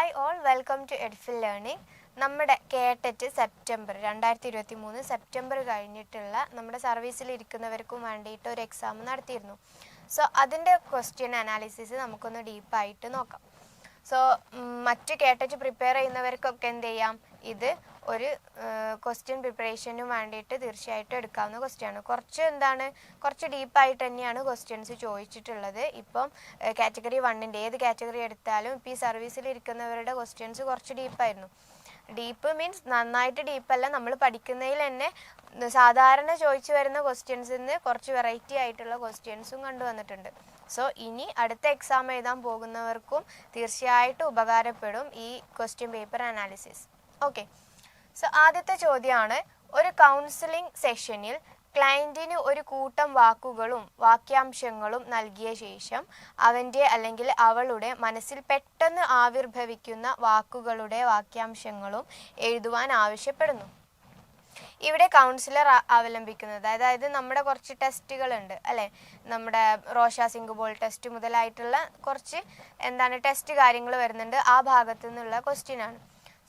Hi all, welcome to Edfill learning. നമ്മുടെ KTET September 2023 September കഴിഞ്ഞിട്ടുള്ള നമ്മുടെ സർവീസിലിരിക്കുന്നവർക്കും വേണ്ടിയിട്ട് ഒരു എക്സാം നടത്തിയിരുന്നു. സോ അതിൻ്റെ ക്വസ്റ്റ്യൻ അനാലിസിസ് നമുക്കൊന്ന് ഡീപ്പായിട്ട് നോക്കാം. സോ മറ്റ് കേട്ടറ്റ് പ്രിപ്പയർ ചെയ്യുന്നവർക്കൊക്കെ എന്ത് ചെയ്യാം, ഇത് ഒരു ക്വസ്റ്റ്യൻ പ്രിപ്പറേഷനും വേണ്ടിയിട്ട് തീർച്ചയായിട്ടും എടുക്കാവുന്ന ക്വസ്റ്റ്യനാണ്. കുറച്ച് ഡീപ്പായിട്ട് തന്നെയാണ് ക്വസ്റ്റ്യൻസ് ചോദിച്ചിട്ടുള്ളത്. ഇപ്പം കാറ്റഗറി 1ൻ്റെ ഏത് കാറ്റഗറി എടുത്താലും ഇപ്പോൾ ഈ സർവീസിലിരിക്കുന്നവരുടെ ക്വസ്റ്റ്യൻസ് കുറച്ച് ഡീപ്പായിരുന്നു. ഡീപ്പ് മീൻസ് നന്നായിട്ട് ഡീപ്പല്ല, നമ്മൾ പഠിക്കുന്നതിൽ തന്നെ സാധാരണ ചോദിച്ചു വരുന്ന ക്വസ്റ്റ്യൻസിൽ നിന്ന് കുറച്ച് വെറൈറ്റി ആയിട്ടുള്ള ക്വസ്റ്റ്യൻസും കണ്ടുവന്നിട്ടുണ്ട്. സോ ഇനി അടുത്ത എക്സാം എഴുതാൻ പോകുന്നവർക്കും തീർച്ചയായിട്ടും ഉപകാരപ്പെടും ഈ question paper analysis. Okay, so ആദ്യത്തെ ചോദ്യമാണ്, ഒരു കൗൺസിലിംഗ് സെഷനിൽ ക്ലയൻറ്റിന് ഒരു കൂട്ടം വാക്കുകളും വാക്യാംശങ്ങളും നൽകിയ ശേഷം അവൻ്റെ അല്ലെങ്കിൽ അവളുടെ മനസ്സിൽ പെട്ടെന്ന് ആവിർഭവിക്കുന്ന വാക്കുകളുടെ വാക്യാംശങ്ങളും എഴുതുവാൻ ആവശ്യപ്പെടുന്നു. ഇവിടെ കൗൺസിലർ അവലംബിക്കുന്നത്, അതായത് നമ്മുടെ കുറച്ച് ടെസ്റ്റുകളുണ്ട് അല്ലേ, നമ്മുടെ റോഷ സിംഗ് ടെസ്റ്റ് മുതലായിട്ടുള്ള കുറച്ച് ടെസ്റ്റ് കാര്യങ്ങൾ വരുന്നുണ്ട്. ആ ഭാഗത്തു നിന്നുള്ള ക്വസ്റ്റ്യൻ ആണ്.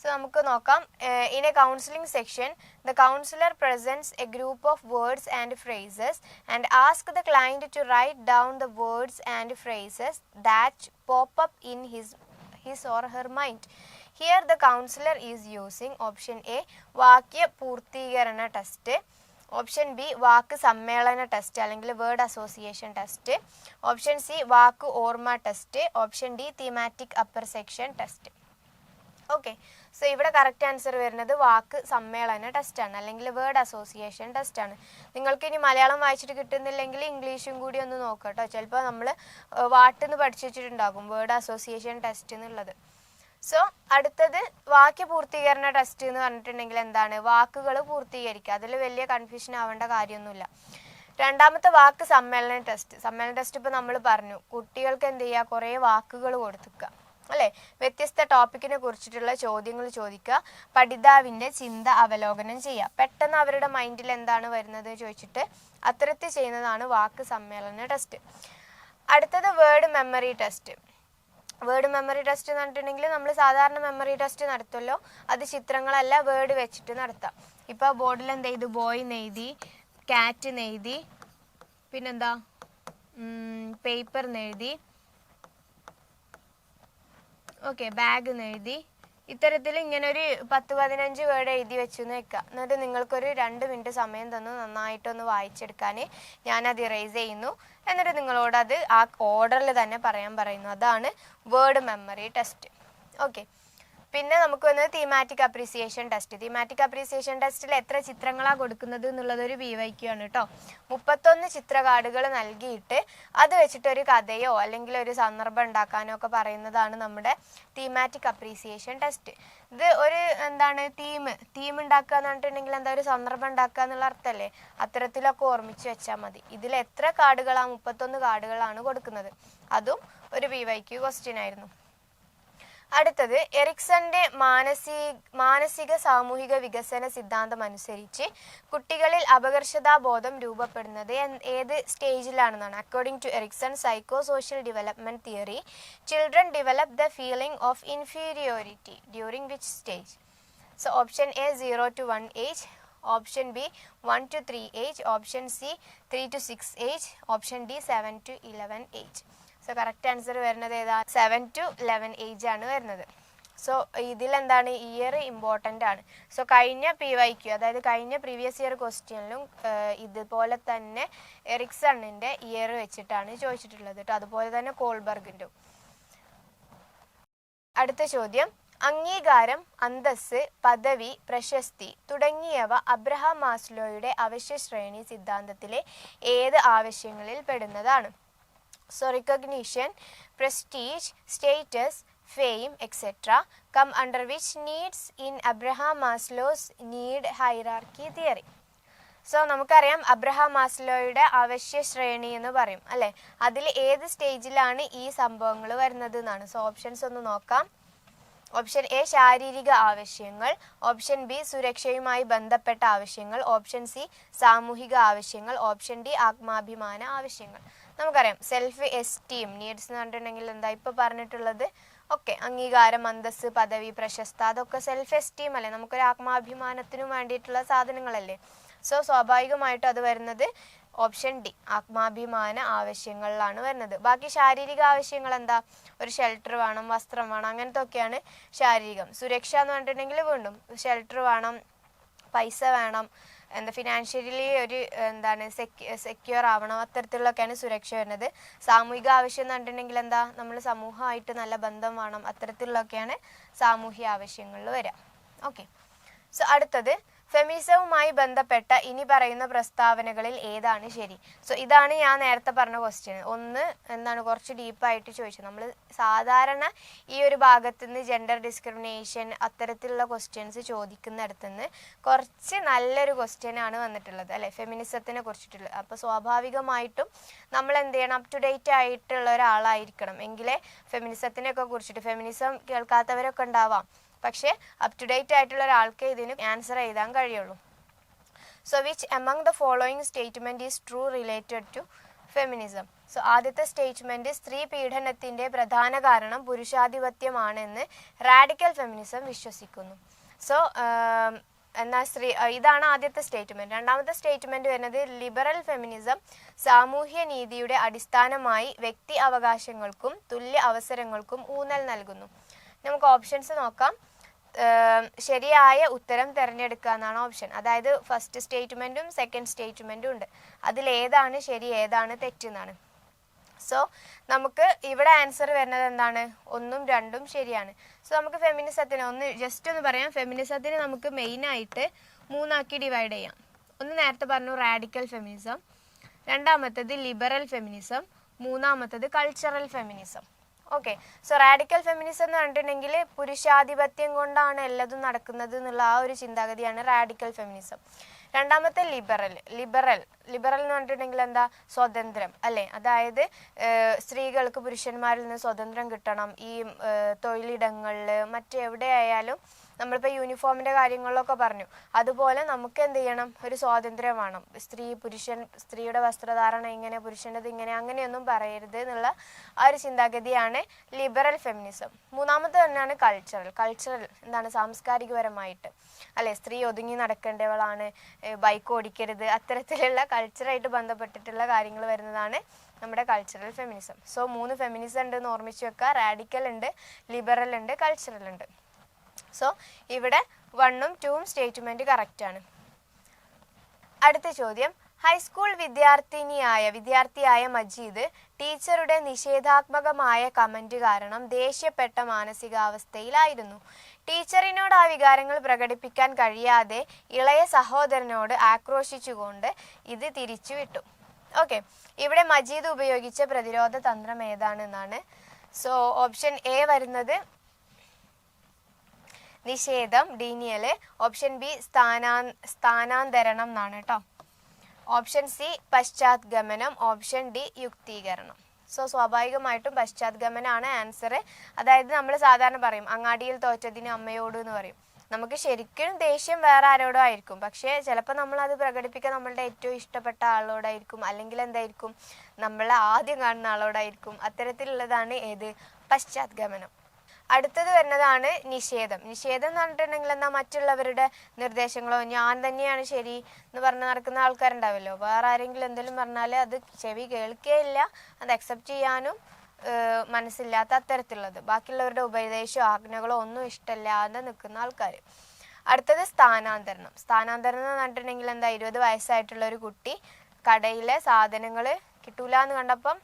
സോ നമുക്ക് നോക്കാം. In A counselling section, the counselor presents a group of words and phrases and asks the client to write down the words and phrases that pop up in his or her mind. Here the counselor is using option A വാക്യ പൂർത്തീകരണ test, option B വാക്ക് സമ്മേളന test അല്ലെങ്കിൽ word association test, option C വാക്ക് ഓർമ്മ test, option D thematic apperception test. Okay, so ഇവിടെ correct answer വരുന്നത് വാക്ക് സമ്മേളന ടെസ്റ്റാണ് അല്ലെങ്കിൽ വേർഡ് അസോസിയേഷൻ ടെസ്റ്റാണ്. നിങ്ങൾക്ക് ഇനി മലയാളം വായിച്ചിട്ട് കിട്ടുന്നില്ലെങ്കിൽ ഇംഗ്ലീഷും കൂടി ഒന്ന് നോക്കാം കേട്ടോ. ചിലപ്പോൾ നമ്മൾ വാട്ടെന്ന് പഠിച്ചു വെച്ചിട്ടുണ്ടാകും വേർഡ് അസോസിയേഷൻ ടെസ്റ്റ് എന്നുള്ളത്. സോ അടുത്തത് വാക്യ പൂർത്തീകരണ ടെസ്റ്റ് എന്ന് പറഞ്ഞിട്ടുണ്ടെങ്കിൽ എന്താണ്, വാക്കുകൾ പൂർത്തീകരിക്കുക. അതിൽ വലിയ കൺഫ്യൂഷൻ ആവേണ്ട കാര്യമൊന്നുമില്ല. രണ്ടാമത്തെ വാക്ക് സമ്മേളന ടെസ്റ്റ് ഇപ്പോൾ നമ്മൾ പറഞ്ഞു, കുട്ടികൾക്ക് എന്ത് ചെയ്യുക, കുറേ വാക്കുകൾ കൊടുക്കുക അല്ലേ, വ്യത്യസ്ത ടോപ്പിക്കിനെ കുറിച്ചിട്ടുള്ള ചോദ്യങ്ങൾ ചോദിക്കുക, പഠിതാവിൻ്റെ ചിന്ത അവലോകനം ചെയ്യുക, പെട്ടെന്ന് അവരുടെ മൈൻഡിൽ എന്താണ് വരുന്നത് ചോദിച്ചിട്ട് അത്തരത്തിൽ ചെയ്യുന്നതാണ് വാക്ക് സമ്മേളന ടെസ്റ്റ്. അടുത്തത് word memory test. Word memory test എന്ന് പറഞ്ഞിട്ടുണ്ടെങ്കിൽ നമ്മൾ സാധാരണ മെമ്മറി ടെസ്റ്റ് നടത്തുമല്ലോ, അത് ചിത്രങ്ങളല്ല വേർഡ് വെച്ചിട്ട് നടത്താം. ഇപ്പോൾ ബോർഡിൽ എന്ത് ചെയ്തു, ബോയ് എഴുതി, ക്യാറ്റ് എഴുതി, പിന്നെന്താ പേപ്പർ എഴുതി, ഓക്കെ ബാഗ് എഴുതി. ഇത്തരത്തിൽ ഇങ്ങനെ ഒരു 10-15 വേർഡ് എഴുതി വെച്ചെന്ന് വെക്കുക. എന്നിട്ട് നിങ്ങൾക്കൊരു 2 മിനിറ്റ് സമയം തന്നു നന്നായിട്ടൊന്ന് വായിച്ചെടുക്കാൻ. ഞാനത് ഇറേസ് ചെയ്യുന്നു, എന്നിട്ട് നിങ്ങളോട് അത് ആ ഓർഡറിൽ തന്നെ പറയാൻ പറയുന്നു. അതാണ് വേർഡ് മെമ്മറി ടെസ്റ്റ്. ഓക്കെ, പിന്നെ നമുക്ക് വന്നത് thematic appreciation test. Thematic appreciation ടെസ്റ്റിൽ എത്ര ചിത്രങ്ങളാണ് കൊടുക്കുന്നത് എന്നുള്ളതൊരു VYQ ആണ് കേട്ടോ. 31 ചിത്ര കാർഡുകൾ നൽകിയിട്ട് അത് വെച്ചിട്ടൊരു കഥയോ അല്ലെങ്കിൽ ഒരു സന്ദർഭം ഉണ്ടാക്കാനോ ഒക്കെ പറയുന്നതാണ് നമ്മുടെ തീമാറ്റിക് അപ്രീസിയേഷൻ ടെസ്റ്റ്. ഇത് ഒരു തീം ഉണ്ടാക്കുക എന്ന് പറഞ്ഞിട്ടുണ്ടെങ്കിൽ എന്താ, ഒരു സന്ദർഭം ഉണ്ടാക്കുക എന്നുള്ള അർത്ഥമല്ലേ. അത്തരത്തിലൊക്കെ ഓർമ്മിച്ച് വെച്ചാൽ മതി. ഇതിൽ എത്ര കാർഡുകളാണ്, 31 കാർഡുകളാണ് കൊടുക്കുന്നത്. അതും ഒരു VYQ ക്വസ്റ്റ്യൻ ആയിരുന്നു. അടുത്തത്, എറിക്സന്റെ മാനസിക സാമൂഹിക വികസന സിദ്ധാന്തം അനുസരിച്ച് കുട്ടികളിൽ അപകർഷതാബോധം രൂപപ്പെടുന്നത് ഏത് സ്റ്റേജിലാണെന്നാണ്. According to Erikson psycho social development theory, children develop the feeling of inferiority during which stage? So option A 0 to 1 age, option B 1 to 3 age, option C 3 to 6 age, option D 7 to 11 age. So correct answer വരുന്നത് ഏതാ, 7 to 11 age ആണ് വരുന്നത്. So ഇതിലെന്താണ്, year important ആണ്. So കഴിഞ്ഞ PYQ അതായത് കഴിഞ്ഞ previous year ക്വസ്റ്റ്യനിലും ഇതുപോലെ തന്നെ എറിക്സണിൻ്റെ ഇയർ വെച്ചിട്ടാണ് ചോദിച്ചിട്ടുള്ളത് കേട്ടോ. അതുപോലെ തന്നെ കോൾബർഗിൻ്റെ. അടുത്ത ചോദ്യം, അംഗീകാരം, അന്തസ്സ്, പദവി, പ്രശസ്തി തുടങ്ങിയവ അബ്രഹാം മാസ്ലോയുടെ അവശ്യ ശ്രേണി സിദ്ധാന്തത്തിലെ ഏത് ആവശ്യങ്ങളിൽ പെടുന്നതാണ്? So recognition, prestige, status, fame, etc. come under which needs in Abraham Maslow's need hierarchy theory? So നമുക്കറിയാം അബ്രഹാം മാസ്ലോയുടെ അവശ്യ ശ്രേണി എന്ന് പറയും അല്ലേ. അതിൽ ഏത് സ്റ്റേജിലാണ് ഈ സംഭവങ്ങൾ വരുന്നത് എന്നാണ്. സോ ഓപ്ഷൻസ് ഒന്ന് നോക്കാം. ഓപ്ഷൻ എ ശാരീരിക ആവശ്യങ്ങൾ, ഓപ്ഷൻ ബി സുരക്ഷയുമായി ബന്ധപ്പെട്ട ആവശ്യങ്ങൾ, ഓപ്ഷൻ സി സാമൂഹിക ആവശ്യങ്ങൾ, ഓപ്ഷൻ ഡി ആത്മാഭിമാന ആവശ്യങ്ങൾ. നമുക്കറിയാം സെൽഫ് എസ്റ്റീം നീഡ്സ് എന്ന് പറഞ്ഞിട്ടുണ്ടെങ്കിൽ എന്താ ഇപ്പോൾ പറഞ്ഞിട്ടുള്ളത്, ഓക്കെ, അംഗീകാരം, അന്തസ്സ്, പദവി, പ്രശസ്ത, അതൊക്കെ സെൽഫ് എസ്റ്റീം അല്ലേ, നമുക്കൊരു ആത്മാഭിമാനത്തിനും വേണ്ടിയിട്ടുള്ള സാധനങ്ങളല്ലേ. സോ സ്വാഭാവികമായിട്ടും അത് വരുന്നത് ഓപ്ഷൻ ഡി, ആത്മാഭിമാന ആവശ്യങ്ങളിലാണ് വരുന്നത്. ബാക്കി ശാരീരിക ആവശ്യങ്ങൾ എന്താ, ഒരു ഷെൽട്ടർ വേണം, വസ്ത്രം വേണം, അങ്ങനത്തെ ഒക്കെയാണ് ശാരീരികം. സുരക്ഷ എന്ന് പറഞ്ഞിട്ടുണ്ടെങ്കിൽ വീണ്ടും ഷെൽട്ടർ വേണം, പൈസ വേണം, എന്താ ഫിനാൻഷ്യലി ഒരു എന്താണ് സെക്യൂർ ആവണം, അത്തരത്തിലുള്ളൊക്കെയാണ് സുരക്ഷ വരുന്നത്. സാമൂഹിക ആവശ്യം എന്ന് പറഞ്ഞിട്ടുണ്ടെങ്കിൽ എന്താ, നമ്മൾ സമൂഹമായിട്ട് നല്ല ബന്ധം വേണം, അത്തരത്തിലുള്ളൊക്കെയാണ് സാമൂഹ്യ ആവശ്യങ്ങളിൽ വരിക. ഓക്കെ, സോ അടുത്തത് ഫെമിനിസവുമായി ബന്ധപ്പെട്ട ഇനി പറയുന്ന പ്രസ്താവനകളിൽ ഏതാണ് ശരി? സോ ഇതാണ് ഞാൻ നേരത്തെ പറഞ്ഞ ക്വസ്റ്റ്യൻ. ഒന്ന് എന്താണ് കുറച്ച് ഡീപ്പായിട്ട് ചോദിച്ചത്. നമ്മൾ സാധാരണ ഈ ഒരു ഭാഗത്തു നിന്ന് ജെൻഡർ ഡിസ്ക്രിമിനേഷൻ അത്തരത്തിലുള്ള ക്വസ്റ്റ്യൻസ് ചോദിക്കുന്നിടത്തു നിന്ന് കുറച്ച് നല്ലൊരു ക്വസ്റ്റ്യനാണ് വന്നിട്ടുള്ളത് അല്ലേ, ഫെമിനിസത്തിനെ കുറിച്ചിട്ടുള്ളത്. അപ്പോൾ സ്വാഭാവികമായിട്ടും നമ്മൾ എന്ത് ചെയ്യണം, അപ് ടു ഡേറ്റ് ആയിട്ടുള്ള ഒരാളായിരിക്കണം, എങ്കിലേ ഫെമിനിസത്തിനെയൊക്കെ കുറിച്ചിട്ട്, ഫെമിനിസം കേൾക്കാത്തവരൊക്കെ ഉണ്ടാവാം, പക്ഷേ അപ് ടു ഡേറ്റ് ആയിട്ടുള്ള ഒരാൾക്ക് ഇതിന് ആൻസർ എഴുതാൻ കഴിയുള്ളൂ. So which among the following statement is true related to feminism? So ആദ്യത്തെ സ്റ്റേറ്റ്മെൻറ്റ്, സ്ത്രീ പീഡനത്തിൻ്റെ പ്രധാന കാരണം പുരുഷാധിപത്യമാണെന്ന് റാഡിക്കൽ ഫെമിനിസം വിശ്വസിക്കുന്നു. സോ ഇതാണ് ആദ്യത്തെ സ്റ്റേറ്റ്മെൻറ്റ്. രണ്ടാമത്തെ സ്റ്റേറ്റ്മെൻറ്റ് വരുന്നത്, ലിബറൽ ഫെമിനിസം സാമൂഹ്യ നീതിയുടെ അടിസ്ഥാനമായി വ്യക്തി അവകാശങ്ങൾക്കും തുല്യ അവസരങ്ങൾക്കും ഊന്നൽ നൽകുന്നു. നമുക്ക് ഓപ്ഷൻസ് നോക്കാം. ശരിയായ ഉത്തരം തിരഞ്ഞെടുക്കുക എന്നാണ് ഓപ്ഷൻ. അതായത് ഫസ്റ്റ് സ്റ്റേറ്റ്മെൻറ്റും സെക്കൻഡ് സ്റ്റേറ്റ്മെൻറ്റും ഉണ്ട്, അതിലേതാണ് ശരി ഏതാണ് തെറ്റെന്നാണ്. സോ നമുക്ക് ഇവിടെ ആൻസർ വരുന്നത് എന്താണ്, 1ഉം 2ഉം ശരിയാണ്. സോ നമുക്ക് ഫെമിനിസത്തിന് ജസ്റ്റ് ഒന്ന് പറയാം. ഫെമിനിസത്തിന് നമുക്ക് മെയിനായിട്ട് 3ആക്കി ഡിവൈഡ് ചെയ്യാം. ഒന്ന് നേരത്തെ പറഞ്ഞു റാഡിക്കൽ ഫെമിനിസം, രണ്ടാമത്തേത് ലിബറൽ ഫെമിനിസം, മൂന്നാമത്തേത് cultural feminism. Okay, so radical feminism എന്ന് പറഞ്ഞിട്ടുണ്ടെങ്കിൽ പുരുഷാധിപത്യം കൊണ്ടാണ് എല്ലാതും നടക്കുന്നത് എന്നുള്ള ആ ഒരു ചിന്താഗതിയാണ് റാഡിക്കൽ ഫെമിനിസം. രണ്ടാമത്തെ ലിബറൽ എന്ന് പറഞ്ഞിട്ടുണ്ടെങ്കിൽ എന്താ, സ്വതന്ത്രം അല്ലേ, അതായത് സ്ത്രീകൾക്ക് പുരുഷന്മാരിൽ നിന്ന് സ്വതന്ത്രം കിട്ടണം. ഈ തൊഴിലിടങ്ങളിൽ മറ്റെവിടെയായാലും നമ്മളിപ്പോൾ യൂണിഫോമിൻ്റെ കാര്യങ്ങളിലൊക്കെ പറഞ്ഞു, അതുപോലെ നമുക്ക് എന്ത് ചെയ്യണം, ഒരു സ്വാതന്ത്ര്യം വേണം. സ്ത്രീയുടെ വസ്ത്രധാരണ ഇങ്ങനെ, പുരുഷൻ്റെത് ഇങ്ങനെ, അങ്ങനെയൊന്നും പറയരുത് എന്നുള്ള ആ ഒരു ചിന്താഗതിയാണ് ലിബറൽ ഫെമിനിസം. മൂന്നാമത്തെ തന്നെയാണ് കൾച്ചറൽ എന്താണ്, സാംസ്കാരികപരമായിട്ട് അല്ലെ, സ്ത്രീ ഒതുങ്ങി നടക്കേണ്ടവളാണ്, ബൈക്ക് ഓടിക്കരുത്, അത്തരത്തിലുള്ള കൾച്ചറായിട്ട് ബന്ധപ്പെട്ടിട്ടുള്ള കാര്യങ്ങൾ വരുന്നതാണ് നമ്മുടെ കൾച്ചറൽ ഫെമിനിസം. സോ 3 ഫെമിനിസം ഉണ്ട് എന്ന് ഓർമ്മിച്ച് വെക്കുക. റാഡിക്കൽ ഉണ്ട്, ലിബറൽ ഉണ്ട്, കൾച്ചറൽ ഉണ്ട്. സോ ഇവിടെ 1ഉം 2ഉം സ്റ്റേറ്റ്മെൻറ്റ് കറക്റ്റാണ്. അടുത്ത ചോദ്യം, ഹൈസ്കൂൾ വിദ്യാർത്ഥിയായ മജീദ് ടീച്ചറുടെ നിഷേധാത്മകമായ കമൻറ്റ് കാരണം ദേഷ്യപ്പെട്ട മാനസികാവസ്ഥയിലായിരുന്നു. ടീച്ചറിനോട് ആ വികാരങ്ങൾ പ്രകടിപ്പിക്കാൻ കഴിയാതെ ഇളയ സഹോദരനോട് ആക്രോശിച്ചുകൊണ്ട് ഇത് തിരിച്ചുവിട്ടു. ഓക്കെ, ഇവിടെ മജീദ് ഉപയോഗിച്ച പ്രതിരോധ തന്ത്രം ഏതാണെന്നാണ്. സോ ഓപ്ഷൻ എ വരുന്നത് നിഷേധം, ഡീനിയൽ. ഓപ്ഷൻ ബി സ്ഥാനാന്തരണം എന്നാണ് കേട്ടോ. ഓപ്ഷൻ സി പശ്ചാത്ഗമനം, ഓപ്ഷൻ ഡി യുക്തീകരണം. സോ സ്വാഭാവികമായിട്ടും പശ്ചാത്ഗമനമാണ് ആൻസർ. അതായത് നമ്മൾ സാധാരണ പറയും അങ്ങാടിയിൽ തോറ്റതിന് അമ്മയോട് എന്ന് പറയും. നമുക്ക് ശരിക്കും ദേഷ്യം വേറെ ആരോടോ ആയിരിക്കും, പക്ഷേ ചിലപ്പോൾ നമ്മളത് പ്രകടിപ്പിക്കാൻ നമ്മളുടെ ഏറ്റവും ഇഷ്ടപ്പെട്ട ആളോടായിരിക്കും, അല്ലെങ്കിൽ എന്തായിരിക്കും, നമ്മളെ ആദ്യം കാണുന്ന ആളോടായിരിക്കും. അത്തരത്തിലുള്ളതാണ് ഏത്, പശ്ചാത്ഗമനം. അടുത്തത് വരുന്നതാണ് നിഷേധം. നിഷേധം എന്ന് പറഞ്ഞിട്ടുണ്ടെങ്കിൽ എന്താ, മറ്റുള്ളവരുടെ നിർദ്ദേശങ്ങളോ ഞാൻ തന്നെയാണ് ശരി എന്ന് പറഞ്ഞ് നടക്കുന്ന ആൾക്കാരുണ്ടാവല്ലോ. വേറെ ആരെങ്കിലും എന്തെങ്കിലും പറഞ്ഞാൽ അത് ചെവി കേൾക്കുകയില്ല, അത് അക്സെപ്റ്റ് ചെയ്യാനും മനസ്സില്ലാത്ത അത്തരത്തിലുള്ളത്, ബാക്കിയുള്ളവരുടെ ഉപദേശമോ ആജ്ഞകളോ ഒന്നും ഇഷ്ടമില്ലാതെ നിൽക്കുന്ന ആൾക്കാർ. അടുത്തത് സ്ഥാനാന്തരണം എന്ന് പറഞ്ഞിട്ടുണ്ടെങ്കിൽ എന്താ, 20 വയസ്സായിട്ടുള്ള ഒരു കുട്ടി കടയിലെ സാധനങ്ങൾ കിട്ടൂല എന്ന് കണ്ടപ്പം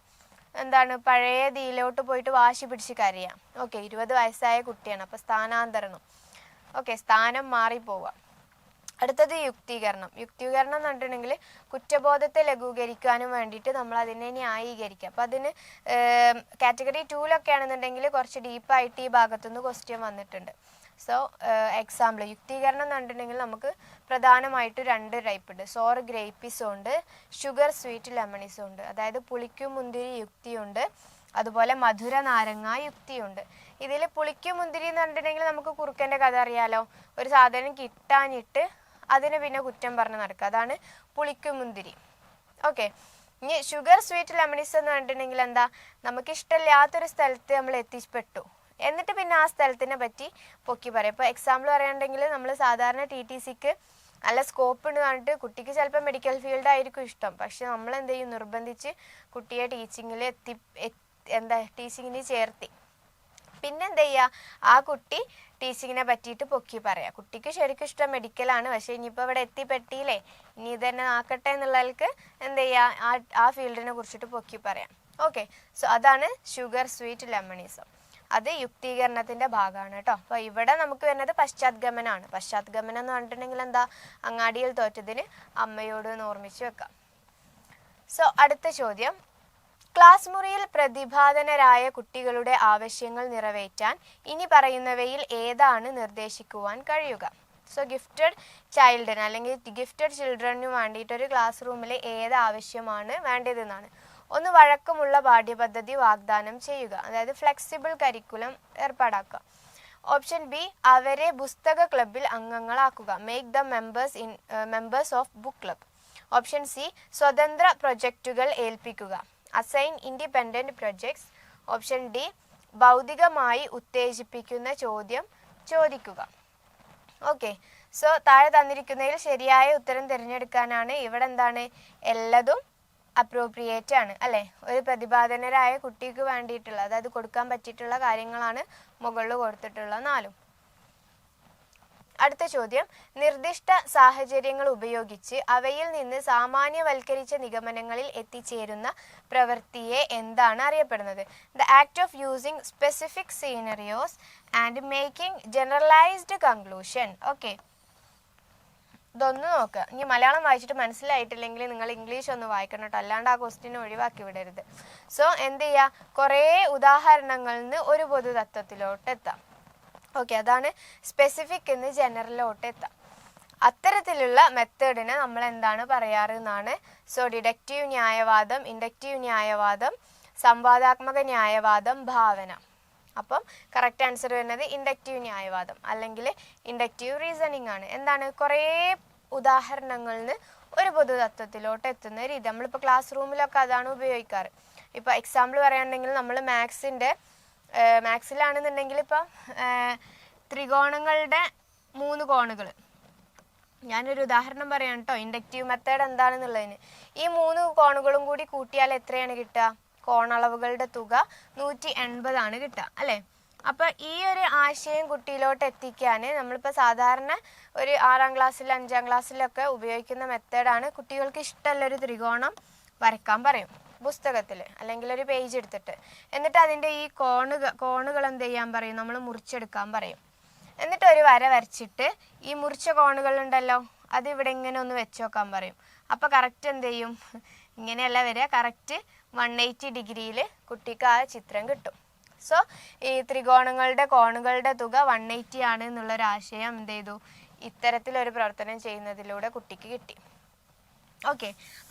എന്താണ്, പഴയ ഇതിലോട്ട് പോയിട്ട് വാശി പിടിച്ച് കരയാം. ഓക്കെ, 20 വയസ്സായ കുട്ടിയാണ്, അപ്പോൾ സ്ഥാനാന്തരണം. ഓക്കെ, സ്ഥാനം മാറിപ്പോവുക. അടുത്തത് യുക്തീകരണം എന്ന് പറഞ്ഞിട്ടുണ്ടെങ്കിൽ കുറ്റബോധത്തെ ലഘൂകരിക്കാനും വേണ്ടിയിട്ട് നമ്മൾ അതിനെ ന്യായീകരിക്കുക. അപ്പോൾ അതിന് കാറ്റഗറി 2-ലൊക്കെ ആണെന്നുണ്ടെങ്കിൽ കുറച്ച് ഡീപ്പായിട്ട് ഈ ഭാഗത്തുനിന്ന് ക്വസ്റ്റ്യൻ വന്നിട്ടുണ്ട്. സോ എക്സാമ്പിൾ യുക്തീകരണം എന്ന് പറഞ്ഞിട്ടുണ്ടെങ്കിൽ നമുക്ക് പ്രധാനമായിട്ട് 2 ടൈപ്പ് ഉണ്ട്. സോർ ഗ്രേപ്പിസും ഉണ്ട്, ഷുഗർ സ്വീറ്റ് ലെമണിസും ഉണ്ട്. അതായത് പുളിക്കും മുന്തിരി യുക്തിയുണ്ട്, അതുപോലെ മധുര നാരങ്ങ യുക്തിയുണ്ട്. ഇതിൽ പുളിക്കും മുന്തിരി എന്ന് പറഞ്ഞിട്ടുണ്ടെങ്കിൽ നമുക്ക് കുറുക്കൻ്റെ കഥ അറിയാലോ. ഒരു സാധനം കിട്ടാനിട്ട് അതിന് പിന്നെ കുറ്റം പറഞ്ഞ് നടക്കുക, അതാണ് പുളിക്കും മുന്തിരി. ഓക്കെ, ഇനി ഷുഗർ സ്വീറ്റ് ലെമണീസ് എന്ന് പറഞ്ഞിട്ടുണ്ടെങ്കിൽ എന്താ, നമുക്ക് ഇഷ്ടമില്ലാത്തൊരു സ്ഥലത്ത് നമ്മൾ എത്തിപ്പെട്ടു, എന്നിട്ട് പിന്നെ ആ സ്ഥലത്തിനെ പറ്റി പൊക്കി പറയും. ഇപ്പോൾ എക്സാമ്പിൾ പറയുകയാണെങ്കിൽ നമ്മൾ സാധാരണ TTCക്ക് നല്ല സ്കോപ്പ് ഉണ്ട് പറഞ്ഞിട്ട് കുട്ടിക്ക് ചിലപ്പോൾ മെഡിക്കൽ ഫീൽഡ് ആയിരിക്കും ഇഷ്ടം, പക്ഷെ നമ്മൾ എന്ത് ചെയ്യും, നിർബന്ധിച്ച് കുട്ടിയെ ടീച്ചിങ്ങിന് ചേർത്തി. പിന്നെ എന്ത് ചെയ്യുക, ആ കുട്ടി ടീച്ചിങ്ങിനെ പറ്റിയിട്ട് പൊക്കി പറയാം. കുട്ടിക്ക് ശരിക്കും ഇഷ്ടം മെഡിക്കലാണ്, പക്ഷെ ഇനിയിപ്പോൾ ഇവിടെ എത്തിപ്പെട്ടിയില്ലേ, ഇനി ഇതന്നെ ആക്കട്ടെ എന്നുള്ളവർക്ക് എന്ത് ചെയ്യുക, ആ ഫീൽഡിനെ കുറിച്ചിട്ട് പൊക്കി പറയാം. ഓക്കെ, സോ അതാണ് ഷുഗർ സ്വീറ്റ് ലെമണീസം. അത് യുക്തീകരണത്തിൻ്റെ ഭാഗമാണ് കേട്ടോ. അപ്പോൾ ഇവിടെ നമുക്ക് വരുന്നത് പശ്ചാത്ഗമനാണ്. പശ്ചാത്ഗമനം എന്ന് പറഞ്ഞിട്ടുണ്ടെങ്കിൽ എന്താ, അങ്ങാടിയിൽ തോറ്റതിന് അമ്മയോട് എന്ന് ഓർമ്മിച്ച് വെക്കാം. സോ അടുത്ത ചോദ്യം, ക്ലാസ് മുറിയിൽ പ്രതിഭാധനരായ കുട്ടികളുടെ ആവശ്യങ്ങൾ നിറവേറ്റാൻ ഇനി പറയുന്നവയിൽ ഏതാണ് നിർദ്ദേശിക്കുവാൻ കഴിയുക? സോ ഗിഫ്റ്റഡ് ചൈൽഡിന് അല്ലെങ്കിൽ ഗിഫ്റ്റഡ് ചിൽഡ്രനു വേണ്ടിയിട്ടൊരു ക്ലാസ് റൂമിൽ ഏത് ആവശ്യമാണ് വേണ്ടതെന്നാണ്. ഒന്ന്, വഴക്കമുള്ള പാഠ്യപദ്ധതി വാഗ്ദാനം ചെയ്യുക, അതായത് ഫ്ലെക്സിബിൾ കരിക്കുലം ഏർപ്പാടാക്കുക. ഓപ്ഷൻ ബി, അവരെ പുസ്തക ക്ലബിൽ അംഗങ്ങളാക്കുക, make the members of book club. Option C, സ്വതന്ത്ര പ്രൊജക്റ്റുകൾ ഏൽപ്പിക്കുക, assign independent projects. Option D, ഭൗതികമായി ഉത്തേജിപ്പിക്കുന്ന ചോദ്യം ചോദിക്കുക. ഓക്കെ, സോ താഴെ തന്നിരിക്കുന്നതിൽ ശരിയായ ഉത്തരം തിരഞ്ഞെടുക്കാനാണ്. ഇവിടെ എന്താണ്, എല്ലതും അപ്രോപ്രിയേറ്റ് ആണ് അല്ലേ. ഒരു പ്രതിഭാധനരായ കുട്ടിക്ക് വേണ്ടിയിട്ടുള്ള, അതായത് കൊടുക്കാൻ പറ്റിയിട്ടുള്ള കാര്യങ്ങളാണ് മുകളിൽ കൊടുത്തിട്ടുള്ള 4. അടുത്ത ചോദ്യം, നിർദ്ദിഷ്ട സാഹചര്യങ്ങൾ ഉപയോഗിച്ച് അവയിൽ നിന്ന് സാമാന്യവൽക്കരിച്ച നിഗമനങ്ങളിൽ എത്തിച്ചേരുന്ന പ്രവൃത്തിയെ എന്താണ് അറിയപ്പെടുന്നത്? The act of using specific scenarios and making generalised conclusion. Okay, ഇതൊന്ന് നോക്കുക. ഇനി മലയാളം വായിച്ചിട്ട് മനസ്സിലായിട്ടില്ലെങ്കിൽ നിങ്ങൾ ഇംഗ്ലീഷ് ഒന്ന് വായിക്കണം കേട്ടോ, അല്ലാണ്ട് ആ ക്വസ്റ്റ്യൻ ഒഴിവാക്കി വിടരുത്. സോ എന്ത് ചെയ്യുക, കുറേ ഉദാഹരണങ്ങളിൽ നിന്ന് ഒരു പൊതു തത്വത്തിലോട്ട് എത്താം. ഓക്കെ, അതാണ് സ്പെസിഫിക് എന്ന് ജനറലിലോട്ട് എത്താം. അത്തരത്തിലുള്ള മെത്തേഡിനെ നമ്മൾ എന്താണ് പറയാറ് എന്നാണ്. സോ ഡിഡക്റ്റീവ് ന്യായവാദം, ഇൻഡക്റ്റീവ് ന്യായവാദം, സംവാദാത്മക ന്യായവാദം, ഭാവന. അപ്പം കറക്റ്റ് ആൻസർ വരുന്നത് ഇൻഡക്റ്റീവ് ന്യായവാദം അല്ലെങ്കിൽ ഇൻഡക്റ്റീവ് റീസണിങ് ആണ്. എന്താണ്, കുറേ ഉദാഹരണങ്ങളിൽ നിന്ന് ഒരു പൊതു തത്വത്തിലോട്ട് എത്തുന്ന രീതി. നമ്മളിപ്പോൾ ക്ലാസ് റൂമിലൊക്കെ അതാണ് ഉപയോഗിക്കാറ്. ഇപ്പോൾ എക്സാമ്പിൾ പറയുകയാണെങ്കിൽ നമ്മൾ മാത്സിലാണെന്നുണ്ടെങ്കിൽ ഇപ്പം ത്രികോണങ്ങളുടെ 3 കോണുകൾ, ഞാനൊരു ഉദാഹരണം പറയാം കേട്ടോ, ഇൻഡക്റ്റീവ് മെത്തേഡ് എന്താണെന്നുള്ളതിന്. ഈ 3 കോണുകളും കൂടി കൂട്ടിയാൽ എത്രയാണ് കിട്ടുക? കോണളവുകളുടെ തുക 180 ആണ് കിട്ടുക അല്ലേ. അപ്പോൾ ഈ ഒരു ആശയം കുട്ടിയിലോട്ട് എത്തിക്കാൻ നമ്മളിപ്പോൾ സാധാരണ ഒരു 6ാം ക്ലാസ്സിൽ 5ാം ക്ലാസ്സിലൊക്കെ ഉപയോഗിക്കുന്ന മെത്തേഡാണ്. കുട്ടികൾക്ക് ഇഷ്ടമുള്ളൊരു ത്രികോണം വരയ്ക്കാൻ പറയും പുസ്തകത്തിൽ അല്ലെങ്കിൽ ഒരു പേജ് എടുത്തിട്ട്, എന്നിട്ട് അതിൻ്റെ ഈ കോണുകൾ എന്ത് ചെയ്യാൻ പറയും, നമ്മൾ മുറിച്ചെടുക്കാൻ പറയും. എന്നിട്ട് ഒരു വര വരച്ചിട്ട് ഈ മുറിച്ച കോണുകളുണ്ടല്ലോ അതിവിടെ ഇങ്ങനെ ഒന്ന് വെച്ച് നോക്കാൻ പറയും. അപ്പോൾ കറക്റ്റ് എന്ത് ചെയ്യും, ഇങ്ങനെയല്ല വരിക, കറക്റ്റ് 180 ഡിഗ്രിയിൽ കുട്ടിക്ക് ആ ചിത്രം കിട്ടും. സോ ഈ ത്രികോണങ്ങളുടെ കോണുകളുടെ തുക 180 ആണ് എന്നുള്ളൊരാശയം എന്ത് ചെയ്തു, ഇത്തരത്തിലൊരു പ്രവർത്തനം ചെയ്യുന്നതിലൂടെ കുട്ടിക്ക് കിട്ടി. ഓക്കെ,